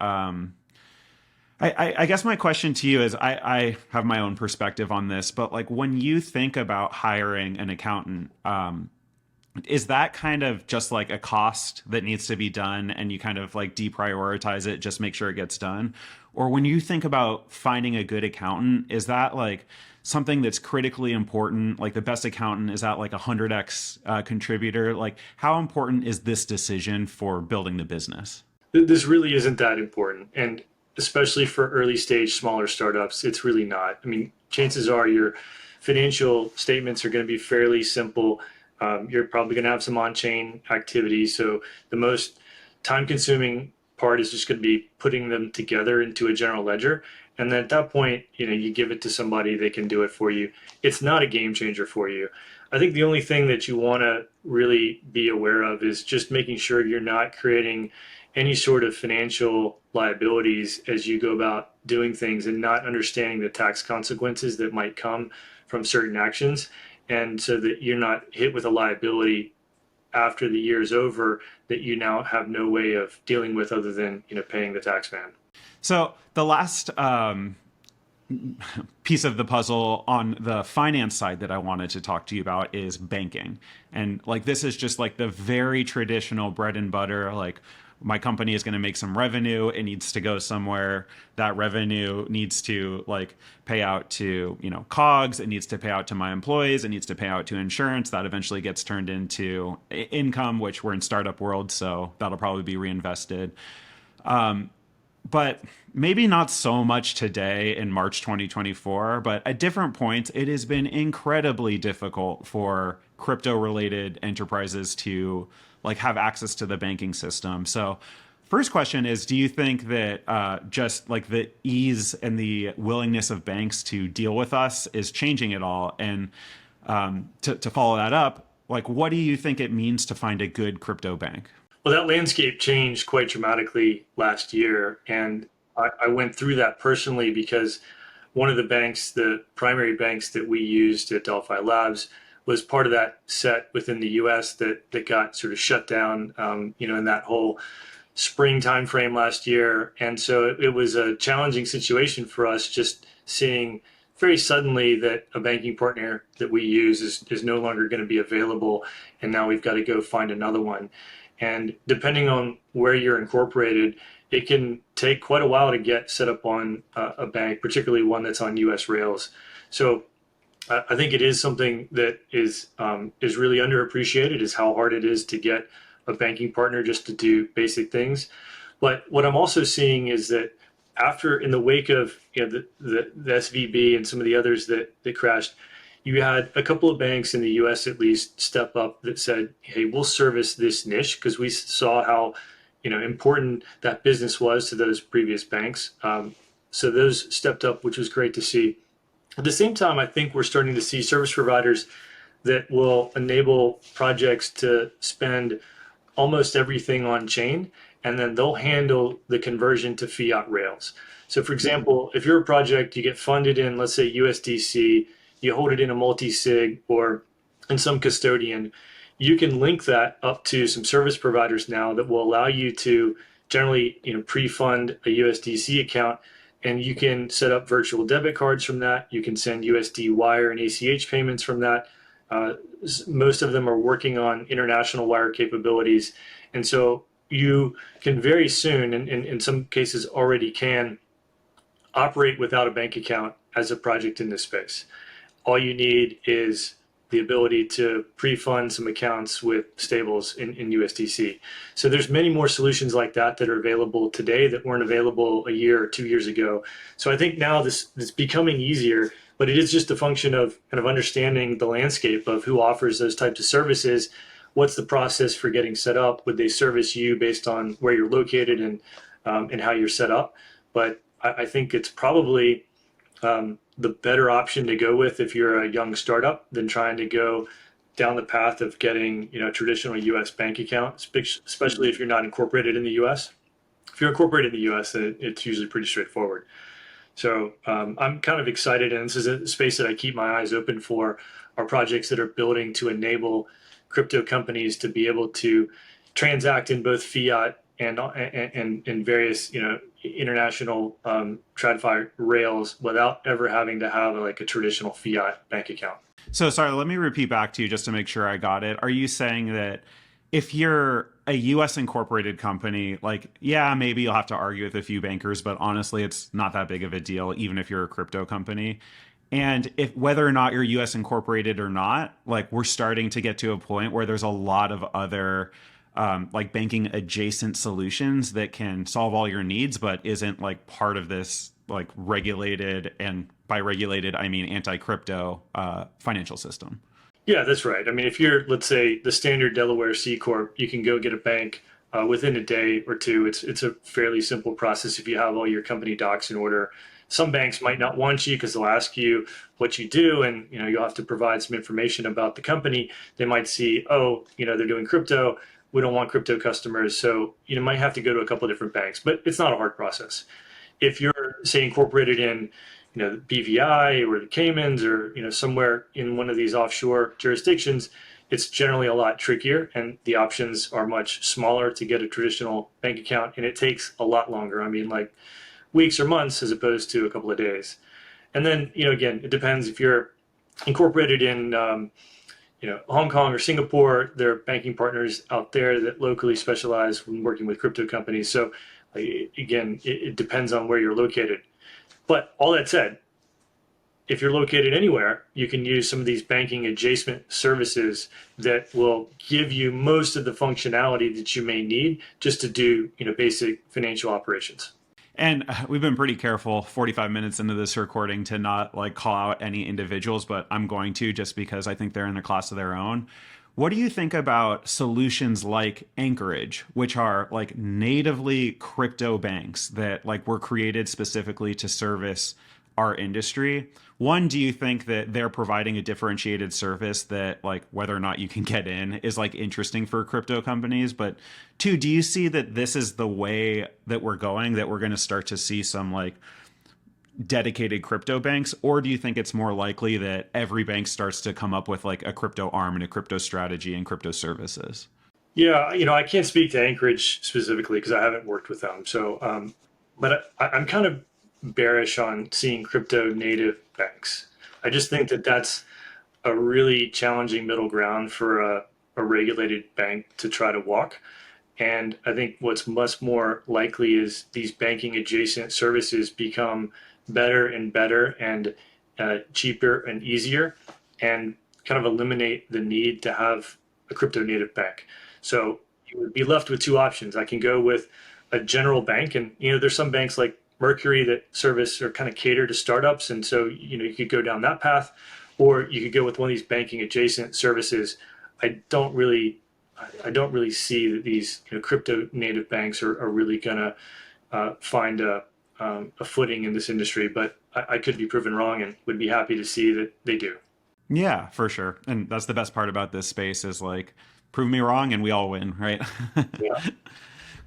I guess my question to you is, I have my own perspective on this, but like when you think about hiring an accountant, is that kind of just like a cost that needs to be done and you kind of like deprioritize it, just make sure it gets done? Or when you think about finding a good accountant, is that like something that's critically important? Like the best accountant, is that like a 100x contributor? Like how important is this decision for building the business? This really isn't that important. And especially for early stage, smaller startups, it's really not. I mean, chances are your financial statements are going to be fairly simple. You're probably going to have some on-chain activity. So the most time-consuming part is just going to be putting them together into a general ledger. And then at that point, you give it to somebody, they can do it for you. It's not a game changer for you. I think the only thing that you want to really be aware of is just making sure you're not creating any sort of financial liabilities as you go about doing things and not understanding the tax consequences that might come from certain actions. And so that you're not hit with a liability after the year is over that you now have no way of dealing with other than paying the tax man. So the last piece of the puzzle on the finance side that I wanted to talk to you about is banking. And like this is just like the very traditional bread and butter, like my company is going to make some revenue, it needs to go somewhere. That revenue needs to like pay out to, COGS, it needs to pay out to my employees, it needs to pay out to insurance. That eventually gets turned into income, which we're in startup world, so that'll probably be reinvested. But maybe not so much today in March 2024, but at different points, it has been incredibly difficult for crypto related enterprises to like have access to the banking system. So first question is, do you think that just like the ease and the willingness of banks to deal with us is changing at all? And to follow that up, like what do you think it means to find a good crypto bank? Well, that landscape changed quite dramatically last year. And I went through that personally because one of the banks, the primary banks that we used at Delphi Labs, was part of that set within the US that got sort of shut down, in that whole spring timeframe last year. And so it was a challenging situation for us just seeing very suddenly that a banking partner that we use is no longer going to be available. And now we've got to go find another one. And depending on where you're incorporated, it can take quite a while to get set up on a bank, particularly one that's on US rails. So I think it is something that is really underappreciated, is how hard it is to get a banking partner just to do basic things. But what I'm also seeing is that after, in the wake of the SVB and some of the others that crashed, you had a couple of banks in the US at least step up that said, hey, we'll service this niche, because we saw how important that business was to those previous banks. So those stepped up, which was great to see. At the same time, I think we're starting to see service providers that will enable projects to spend almost everything on chain, and then they'll handle the conversion to fiat rails. So for example, if you're a project, you get funded in, let's say, USDC, you hold it in a multi-sig or in some custodian, you can link that up to some service providers now that will allow you to generally pre-fund a USDC account, and you can set up virtual debit cards from that. You can send USD wire and ACH payments from that. Most of them are working on international wire capabilities. And so you can very soon, and in some cases already can, operate without a bank account as a project in this space. All you need is the ability to pre-fund some accounts with stables in USDC. So there's many more solutions like that that are available today that weren't available a year or 2 years ago. So I think now this is becoming easier, but it is just a function of kind of understanding the landscape of who offers those types of services. What's the process for getting set up? Would they service you based on where you're located and how you're set up? But I think it's probably the better option to go with if you're a young startup than trying to go down the path of getting a traditional U.S. bank account, especially if you're not incorporated in the U.S. If you're incorporated in the U.S., then it's usually pretty straightforward. So I'm kind of excited, and this is a space that I keep my eyes open for, are projects that are building to enable crypto companies to be able to transact in both fiat and various international TradFi rails without ever having to have like a traditional fiat bank account. So sorry, let me repeat back to you just to make sure I got it. Are you saying that if you're a US incorporated company, like, yeah, maybe you'll have to argue with a few bankers, but honestly, it's not that big of a deal, even if you're a crypto company? And if whether or not you're US incorporated or not, like we're starting to get to a point where there's a lot of other like banking adjacent solutions that can solve all your needs, but isn't like part of this like regulated, and by regulated, I mean anti-crypto financial system. Yeah, that's right. I mean, if you're, let's say, the standard Delaware C Corp, you can go get a bank within a day or two. It's a fairly simple process if you have all your company docs in order, Some banks might not want you because they'll ask you what you do, and you'll have to provide some information about the company. They might see, oh, they're doing crypto. We don't want crypto customers, so you might have to go to a couple of different banks. But it's not a hard process. If you're, say, incorporated in BVI or the Caymans, or somewhere in one of these offshore jurisdictions, it's generally a lot trickier, and the options are much smaller to get a traditional bank account, and it takes a lot longer. I mean, like weeks or months as opposed to a couple of days. And then, again, it depends if you're incorporated in, Hong Kong or Singapore. There are banking partners out there that locally specialize when working with crypto companies. So, again, it depends on where you're located. But all that said, if you're located anywhere, you can use some of these banking adjacent services that will give you most of the functionality that you may need just to do, basic financial operations. And we've been pretty careful 45 minutes into this recording to not like call out any individuals, but I'm going to just because I think they're in a class of their own. What do you think about solutions like Anchorage, which are like natively crypto banks that like were created specifically to service our industry? One, do you think that they're providing a differentiated service that like whether or not you can get in is like interesting for crypto companies? But two, do you see that this is the way that we're going, that we're going to start to see some like dedicated crypto banks? Or do you think it's more likely that every bank starts to come up with like a crypto arm and a crypto strategy and crypto services? Yeah, I can't speak to Anchorage specifically because I haven't worked with them. So, but I'm kind of bearish on seeing crypto native banks. I just think that that's a really challenging middle ground for a regulated bank to try to walk. And I think what's much more likely is these banking adjacent services become better and better and cheaper and easier, and kind of eliminate the need to have a crypto native bank. So you would be left with two options. I can go with a general bank, and there's some banks like Mercury that service or kind of cater to startups, and so you could go down that path, or you could go with one of these banking adjacent services. I don't really, I don't really see that these crypto native banks are really going to find a footing in this industry, but I could be proven wrong and would be happy to see that they do. Yeah, for sure. And that's the best part about this space is like prove me wrong and we all win, right? Yeah.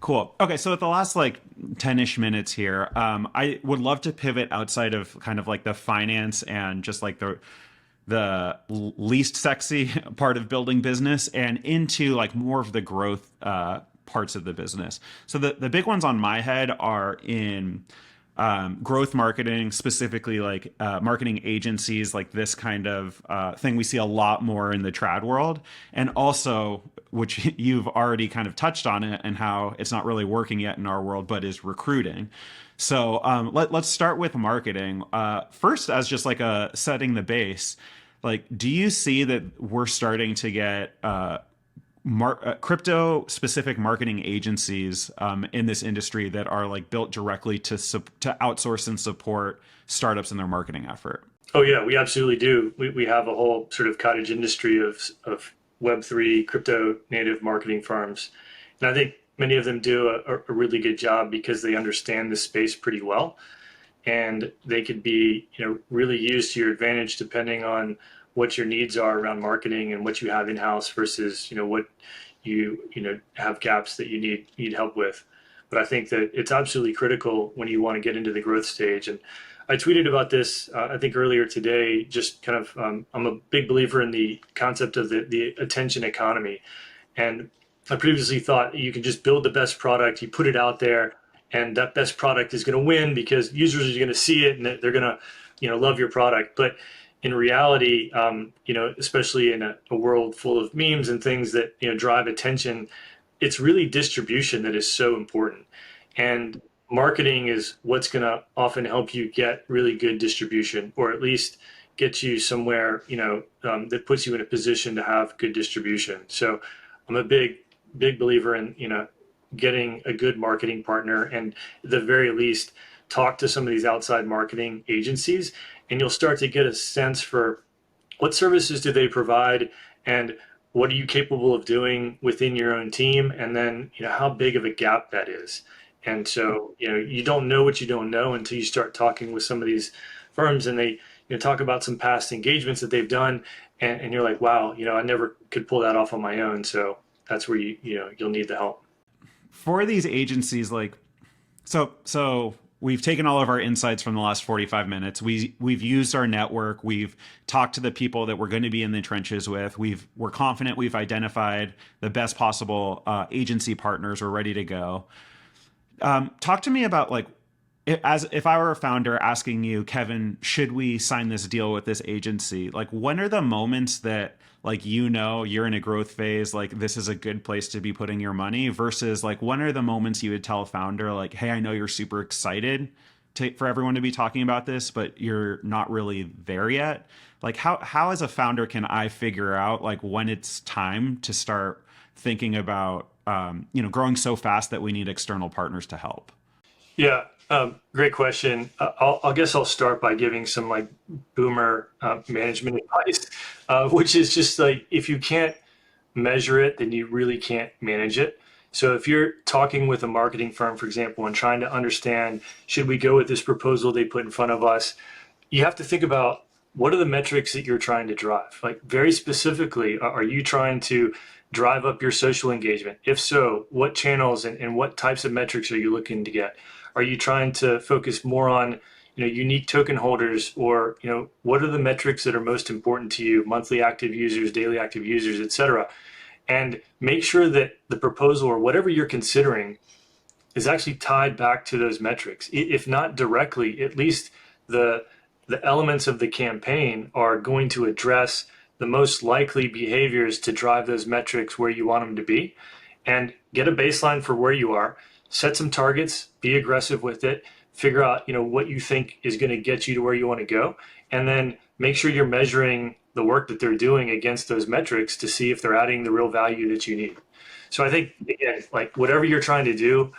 Cool. Okay, so at the last like 10-ish minutes here, I would love to pivot outside of kind of like the finance and just like the least sexy part of building business and into like more of the growth parts of the business. So the big ones on my head are in growth marketing, specifically like marketing agencies, like this kind of thing we see a lot more in the trad world. And also, which you've already kind of touched on it and how it's not really working yet in our world, but is recruiting. So let's start with marketing. First, as just like a setting the base, like, do you see that we're starting to get crypto specific marketing agencies in this industry that are like built directly to outsource and support startups in their marketing effort? Oh yeah, we absolutely do. We have a whole sort of cottage industry of Web3 crypto native marketing firms. And I think many of them do a really good job because they understand the space pretty well. And they could be, really used to your advantage depending on what your needs are around marketing and what you have in-house versus, what you have gaps that you need help with. But I think that it's absolutely critical when you want to get into the growth stage. And I tweeted about this, I think earlier today, just kind of, I'm a big believer in the concept of the attention economy. And I previously thought you can just build the best product, you put it out there, and that best product is going to win because users are going to see it and they're going to, love your product. But in reality, especially in a world full of memes and things that drive attention, it's really distribution that is so important. And marketing is what's going to often help you get really good distribution, or at least get you somewhere that puts you in a position to have good distribution. So I'm a big believer in getting a good marketing partner, and at the very least talk to some of these outside marketing agencies, and you'll start to get a sense for what services do they provide and what are you capable of doing within your own team, and then how big of a gap that is. And so, you don't know what you don't know until you start talking with some of these firms, and they talk about some past engagements that they've done, and you're like, wow, I never could pull that off on my own. So that's where you'll need the help. For these agencies, like, so we've taken all of our insights from the last 45 minutes. We've used our network. We've talked to the people that we're going to be in the trenches with. We're confident we've identified the best possible agency partners. We're ready to go. Talk to me about, like, as if I were a founder asking you, Kevin, should we sign this deal with this agency? Like, when are the moments that, like, you're in a growth phase, like this is a good place to be putting your money, versus like when are the moments you would tell a founder, like, hey, I know you're super excited for everyone to be talking about this, but you're not really there yet. Like, how as a founder can I figure out, like, when it's time to start thinking about growing so fast that we need external partners to help? Yeah, great question. I guess I'll start by giving some like boomer management advice, which is just like, if you can't measure it, then you really can't manage it. So if you're talking with a marketing firm, for example, and trying to understand, should we go with this proposal they put in front of us, you have to think about, what are the metrics that you're trying to drive? Like, very specifically, are you trying to drive up your social engagement? If so, what channels and what types of metrics are you looking to get? Are you trying to focus more on unique token holders, or what are the metrics that are most important to you? Monthly active users, daily active users, etc. And make sure that the proposal or whatever you're considering is actually tied back to those metrics. If not directly, at least the elements of the campaign are going to address the most likely behaviors to drive those metrics where you want them to be, and get a baseline for where you are. Set some targets, be aggressive with it, figure out what you think is going to get you to where you want to go, and then make sure you're measuring the work that they're doing against those metrics to see if they're adding the real value that you need. So I think, again, like, whatever you're trying to do,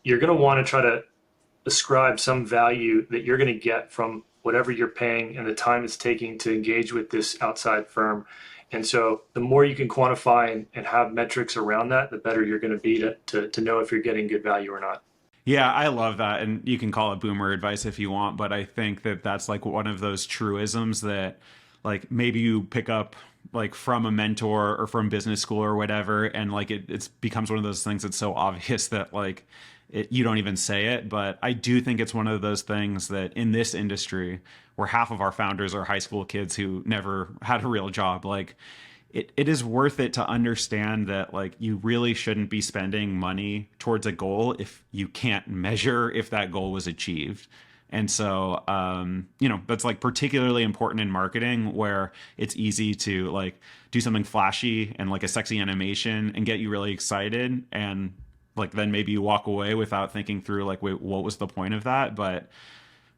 you're going to want to try to ascribe some value that you're going to get from whatever you're paying and the time it's taking to engage with this outside firm. And so the more you can quantify and have metrics around that, the better you're going to be to know if you're getting good value or not. Yeah, I love that. And you can call it boomer advice if you want, but I think that that's like one of those truisms that, like, maybe you pick up like from a mentor or from business school or whatever, and like it becomes one of those things that's so obvious that, like, you don't even say it. But I do think it's one of those things that in this industry, where half of our founders are high school kids who never had a real job, like, it is worth it to understand that, like, you really shouldn't be spending money towards a goal if you can't measure if that goal was achieved. And so, that's like particularly important in marketing, where it's easy to like do something flashy and like a sexy animation and get you really excited. And like, then maybe you walk away without thinking through, like, wait, what was the point of that? But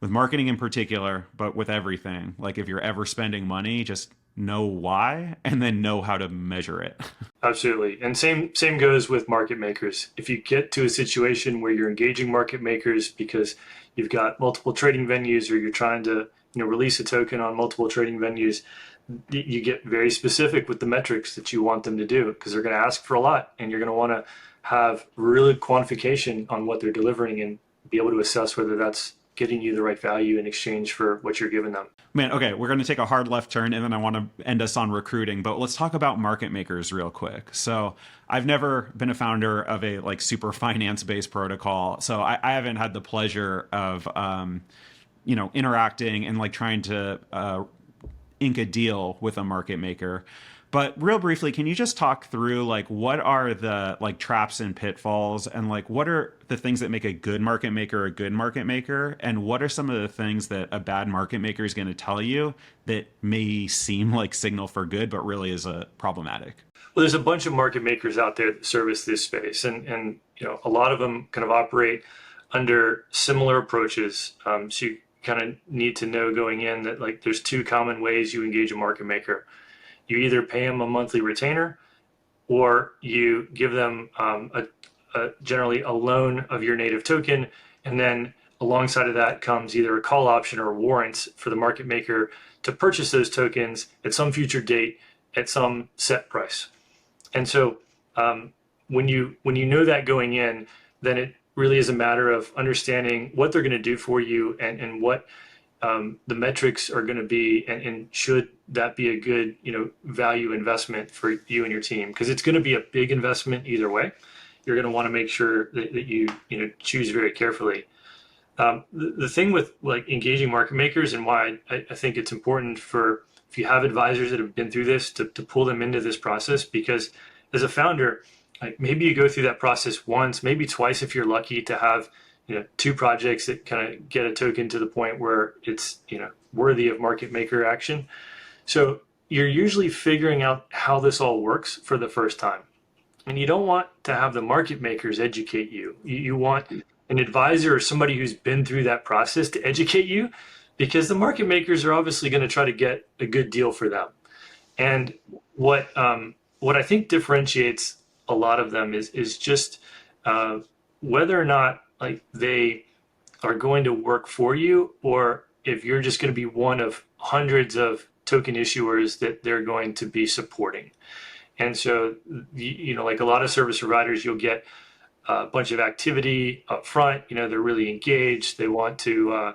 with marketing in particular, but with everything, like, if you're ever spending money, just know why and then know how to measure it. Absolutely. And same goes with market makers. If you get to a situation where you're engaging market makers because you've got multiple trading venues, or you're trying to release a token on multiple trading venues, you get very specific with the metrics that you want them to do, because they're going to ask for a lot, and you're going to want to have really quantification on what they're delivering and be able to assess whether that's getting you the right value in exchange for what you're giving them. Man, okay, we're going to take a hard left turn, and then I want to end us on recruiting, but let's talk about market makers real quick. So I've never been a founder of a like super finance-based protocol, so I haven't had the pleasure of interacting and like trying to ink a deal with a market maker. But real briefly, can you just talk through, like, what are the like traps and pitfalls, and like what are the things that make a good market maker, and what are some of the things that a bad market maker is going to tell you that may seem like signal for good but really is a problematic? Well, there's a bunch of market makers out there that service this space, and a lot of them kind of operate under similar approaches. So you kind of need to know going in that, like, there's two common ways you engage a market maker. You either pay them a monthly retainer, or you give them generally a loan of your native token, and then alongside of that comes either a call option or warrants for the market maker to purchase those tokens at some future date at some set price. And so when you know that going in, then really is a matter of understanding what they're going to do for you and what the metrics are going to be, and should that be a good, value investment for you and your team? Because it's going to be a big investment either way. You're going to want to make sure that you choose very carefully. The thing with like engaging market makers, and why I think it's important for, if you have advisors that have been through this, to pull them into this process, because as a founder, like maybe you go through that process once, maybe twice if you're lucky to have two projects that kind of get a token to the point where it's worthy of market maker action. So you're usually figuring out how this all works for the first time. And you don't want to have the market makers educate you. You want an advisor or somebody who's been through that process to educate you, because the market makers are obviously going to try to get a good deal for them. And what I think differentiates a lot of them is just whether or not like they are going to work for you, or if you're just going to be one of hundreds of token issuers that they're going to be supporting. And so, like a lot of service providers, you'll get a bunch of activity up front. They're really engaged. They want to,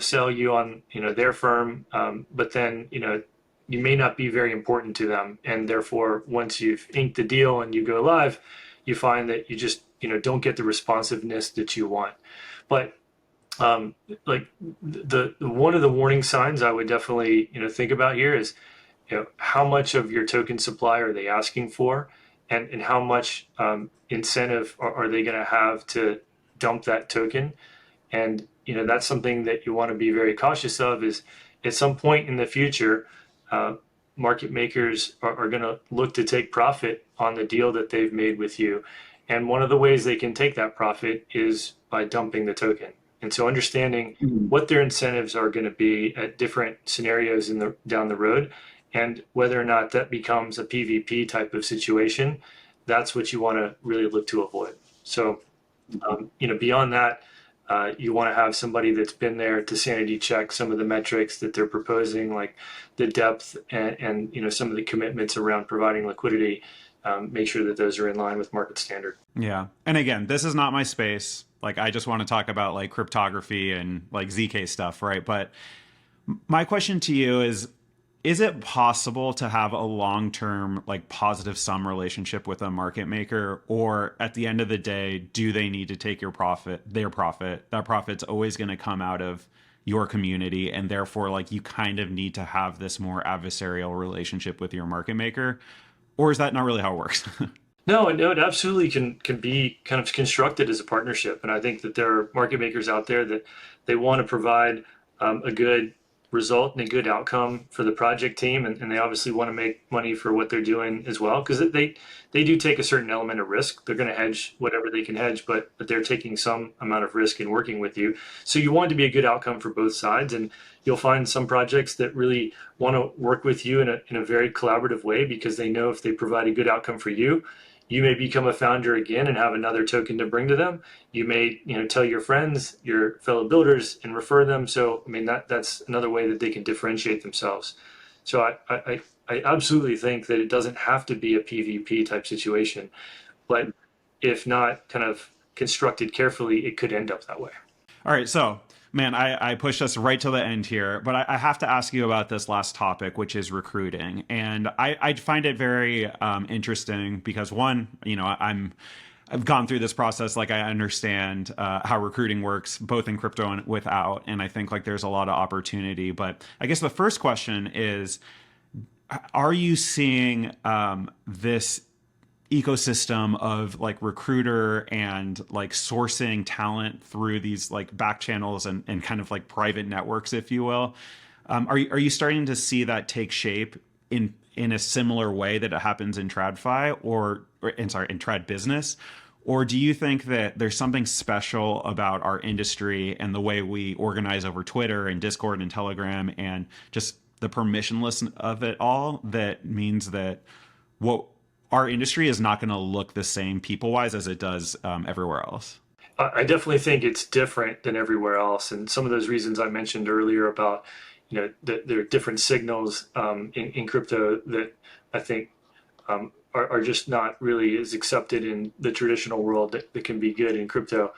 sell you on, their firm. But then, you may not be very important to them. And therefore, once you've inked the deal and you go live, you find that you just, don't get the responsiveness that you want. But like the one of the warning signs I would definitely, think about here is, how much of your token supply are they asking for, and how much incentive are they going to have to dump that token? And that's something that you want to be very cautious of. Is at some point in the future, market makers are going to look to take profit on the deal that they've made with you, and one of the ways they can take that profit is by dumping the token. And so understanding what their incentives are going to be at different scenarios down the road, and whether or not that becomes a PvP type of situation, that's what you want to really look to avoid. So, beyond that, you want to have somebody that's been there to sanity check some of the metrics that they're proposing, like the depth and some of the commitments around providing liquidity. Make sure that those are in line with market standard. Yeah. And again, this is not my space. Like, I just want to talk about like cryptography and like ZK stuff, right? But my question to you is it possible to have a long-term, like positive sum relationship with a market maker? Or at the end of the day, do they need to take their profit? That profit's always going to come out of your community. And therefore, like, you kind of need to have this more adversarial relationship with your market maker. Or is that not really how it works? No, it absolutely can be kind of constructed as a partnership. And I think that there are market makers out there that they want to provide a good result and a good outcome for the project team, and they obviously want to make money for what they're doing as well, because they do take a certain element of risk. They're going to hedge whatever they can hedge, but they're taking some amount of risk in working with you. So you want it to be a good outcome for both sides, and you'll find some projects that really want to work with you in a very collaborative way, because they know if they provide a good outcome for you, you may become a founder again and have another token to bring to them. You may, tell your friends, your fellow builders, and refer them. So, I mean, that's another way that they can differentiate themselves. So I absolutely think that it doesn't have to be a PvP type situation, but if not kind of constructed carefully, it could end up that way. All right. So, man, I pushed us right to the end here, but I have to ask you about this last topic, which is recruiting. And I find it very interesting because, one, I've gone through this process. Like, I understand how recruiting works, both in crypto and without. And I think like there's a lot of opportunity. But I guess the first question is, are you seeing this ecosystem of like recruiter and like sourcing talent through these like back channels and kind of like private networks, if you will? Are you starting to see that take shape in a similar way that it happens in TradFi in Trad business? Or do you think that there's something special about our industry and the way we organize over Twitter and Discord and Telegram and just the permissionless of it all that means that our industry is not going to look the same people-wise as it does everywhere else? I definitely think it's different than everywhere else, and some of those reasons I mentioned earlier about there are different signals in crypto that I think are just not really as accepted in the traditional world that can be good in crypto.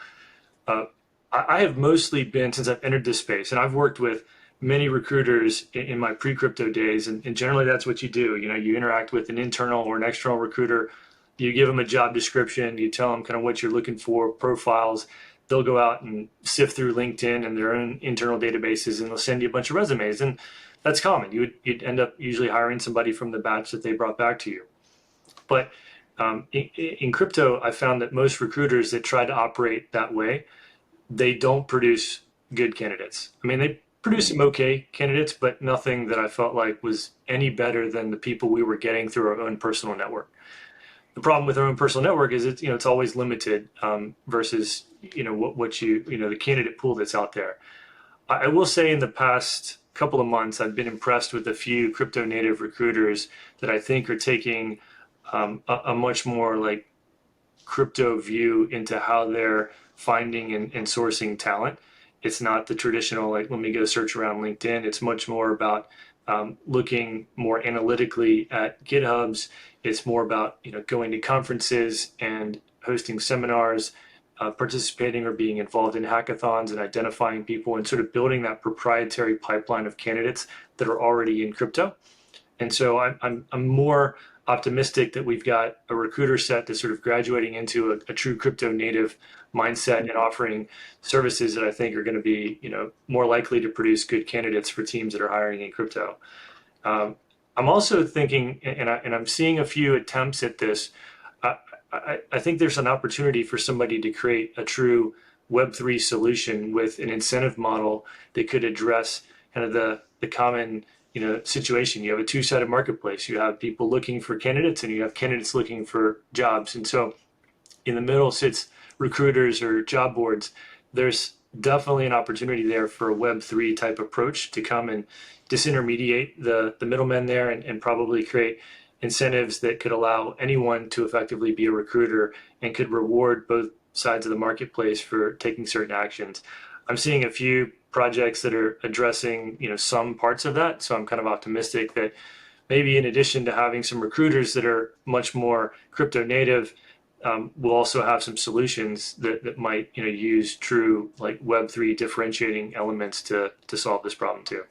Uh, I have mostly been, since I've entered this space, and I've worked with many recruiters in my pre-crypto days, and generally that's what you do. You know, you interact with an internal or an external recruiter, you give them a job description, you tell them kind of what you're looking for, profiles. They'll go out and sift through LinkedIn and their own internal databases, and they'll send you a bunch of resumes. And that's common. You'd end up usually hiring somebody from the batch that they brought back to you. But in crypto, I found that most recruiters that try to operate that way, they don't produce good candidates. I mean, they produce some okay candidates, but nothing that I felt like was any better than the people we were getting through our own personal network. The problem with our own personal network is it's always limited versus what the candidate pool that's out there. I will say in the past couple of months, I've been impressed with a few crypto native recruiters that I think are taking a much more like crypto view into how they're finding and sourcing talent. It's not the traditional, like, let me go search around LinkedIn. It's much more about looking more analytically at GitHubs. It's more about, going to conferences and hosting seminars, participating or being involved in hackathons and identifying people and sort of building that proprietary pipeline of candidates that are already in crypto. And so I'm more optimistic that we've got a recruiter set that's sort of graduating into a true crypto native mindset and offering services that I think are going to be, more likely to produce good candidates for teams that are hiring in crypto. I'm also thinking, and I'm seeing a few attempts at this. I think there's an opportunity for somebody to create a true Web3 solution with an incentive model that could address kind of the common situation. You have a two-sided marketplace. You have people looking for candidates and you have candidates looking for jobs. And so in the middle sits recruiters or job boards. There's definitely an opportunity there for a Web3 type approach to come and disintermediate the middlemen there and probably create incentives that could allow anyone to effectively be a recruiter and could reward both sides of the marketplace for taking certain actions. I'm seeing a few projects that are addressing, some parts of that. So I'm kind of optimistic that maybe in addition to having some recruiters that are much more crypto native, we'll also have some solutions that might, use true like Web3 differentiating elements to solve this problem too.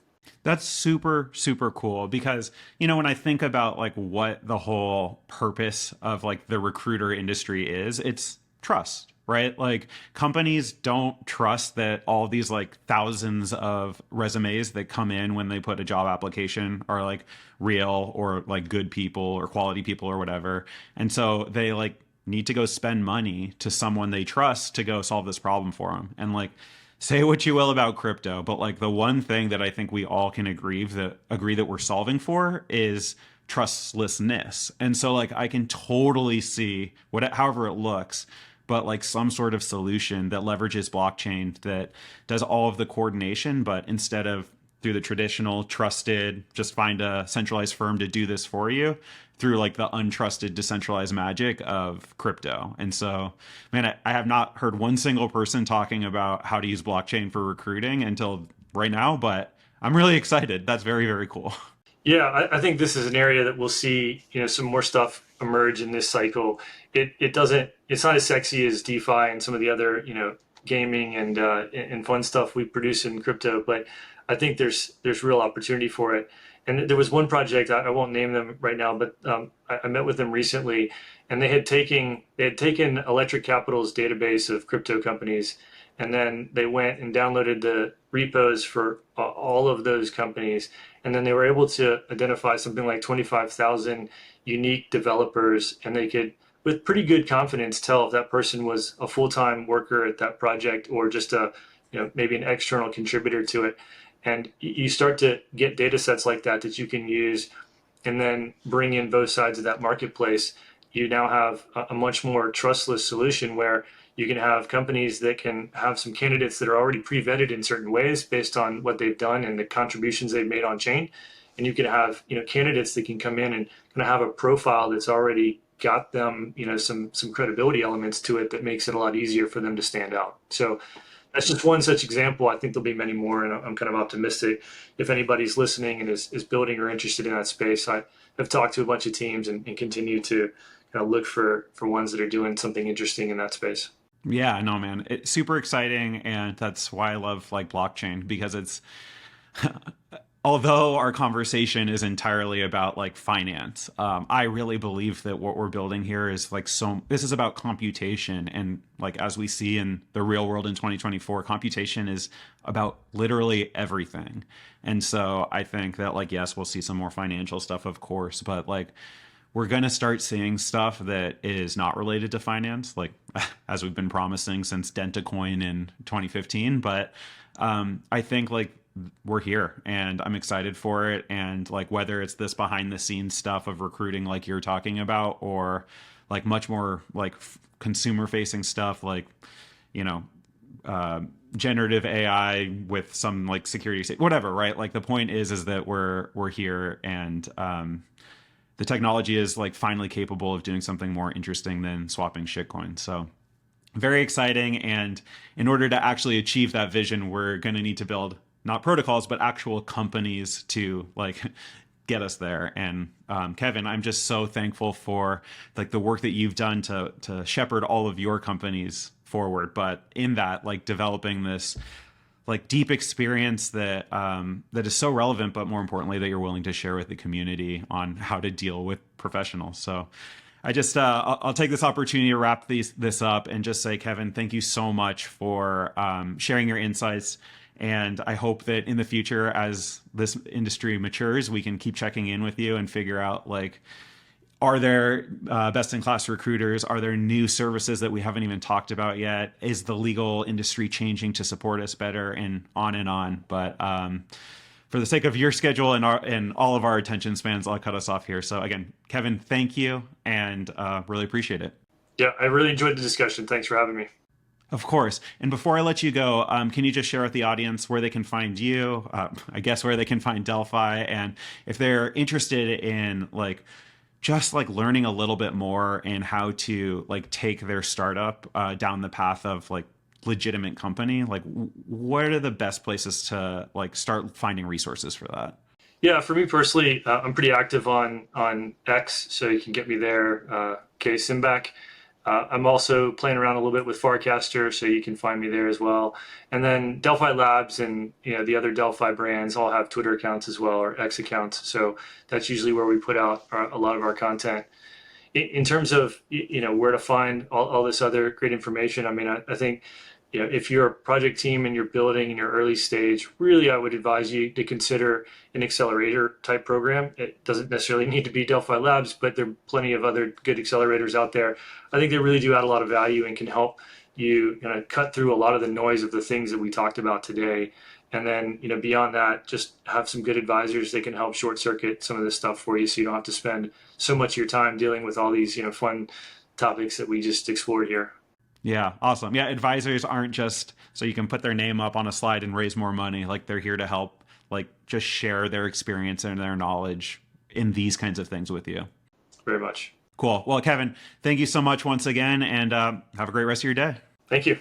That's super, super cool because, when I think about like what the whole purpose of like the recruiter industry is, it's trust, right? Like companies don't trust that all these like thousands of resumes that come in when they put a job application are like real or like good people or quality people or whatever. And so they like need to go spend money to someone they trust to go solve this problem for them. And like, say what you will about crypto, but like the one thing that I think we all can agree that we're solving for is trustlessness. And so like I can totally see however it looks, but like some sort of solution that leverages blockchain that does all of the coordination, but instead of through the traditional trusted, just find a centralized firm to do this for you, through like the untrusted decentralized magic of crypto. And so, man, I have not heard one single person talking about how to use blockchain for recruiting until right now, but I'm really excited. That's very, very cool. Yeah, I think this is an area that we'll see, some more stuff emerge in this cycle. It's not as sexy as DeFi and some of the other, gaming and fun stuff we produce in crypto, but I think there's real opportunity for it. And there was one project, I won't name them right now, but I met with them recently, and they had taken Electric Capital's database of crypto companies, and then they went and downloaded the repos for all of those companies, and then they were able to identify something like 25,000 unique developers, and they could, with pretty good confidence, tell if that person was a full-time worker at that project or just maybe an external contributor to it. And you start to get data sets like that you can use and then bring in both sides of that marketplace. You now have a much more trustless solution where you can have companies that can have some candidates that are already pre-vetted in certain ways based on what they've done and the contributions they've made on chain. And you can have, candidates that can come in and kind of have a profile that's already got them, some credibility elements to it that makes it a lot easier for them to stand out. So that's just one such example. I think there'll be many more, and I'm kind of optimistic. If anybody's listening and is building or interested in that space, I have talked to a bunch of teams and continue to kind of look for ones that are doing something interesting in that space. Yeah, no, man, it's super exciting, and that's why I love like blockchain because it's although our conversation is entirely about like finance, I really believe that what we're building here is like this is about computation. And like, as we see in the real world in 2024, computation is about literally everything. And so I think that like, yes, we'll see some more financial stuff, of course, but like, we're going to start seeing stuff that is not related to finance, like as we've been promising since Dentacoin in 2015. But I think like we're here and I'm excited for it. And like whether it's this behind the scenes stuff of recruiting, like you're talking about, or like much more like consumer facing stuff, like, you know, generative AI with some like security, whatever, right? Like the point is that we're here, and the technology is like finally capable of doing something more interesting than swapping shitcoin. So very exciting. And in order to actually achieve that vision, we're going to need to build not protocols, but actual companies to like get us there. And Kevin, I'm just so thankful for like the work that you've done to shepherd all of your companies forward. But in that, like developing this like deep experience that that is so relevant, but more importantly, that you're willing to share with the community on how to deal with professionals. So I just I'll take this opportunity to wrap this up and just say, Kevin, thank you so much for sharing your insights. And I hope that in the future, as this industry matures, we can keep checking in with you and figure out like, are there best-in-class recruiters? Are there new services that we haven't even talked about yet? Is the legal industry changing to support us better? And on and on. But for the sake of your schedule and all of our attention spans, I'll cut us off here. So again, Kevin, thank you, and really appreciate it. Yeah, I really enjoyed the discussion. Thanks for having me. Of course. And before I let you go, can you just share with the audience where they can find you? I guess where they can find Delphi, and if they're interested in like just like learning a little bit more and how to like take their startup down the path of like legitimate company, like what are the best places to like start finding resources for that? Yeah, for me personally, I'm pretty active on X, so you can get me there. Simback. I'm also playing around a little bit with Farcaster, so you can find me there as well. And then Delphi Labs and the other Delphi brands all have Twitter accounts as well, or X accounts. So that's usually where we put out a lot of our content. In terms of where to find all this other great information, I mean, I think if you're a project team and you're building in your early stage, really I would advise you to consider an accelerator type program. It doesn't necessarily need to be Delphi Labs, but there are plenty of other good accelerators out there. I think they really do add a lot of value and can help you cut through a lot of the noise of the things that we talked about today. And then, beyond that, just have some good advisors that can help short circuit some of this stuff for you, so you don't have to spend so much of your time dealing with all these, fun topics that we just explored here. Yeah, awesome. Yeah, advisors aren't just so you can put their name up on a slide and raise more money. Like they're here to help, like just share their experience and their knowledge in these kinds of things with you. Very much. Cool. Well, Kevin, thank you so much once again, and have a great rest of your day. Thank you.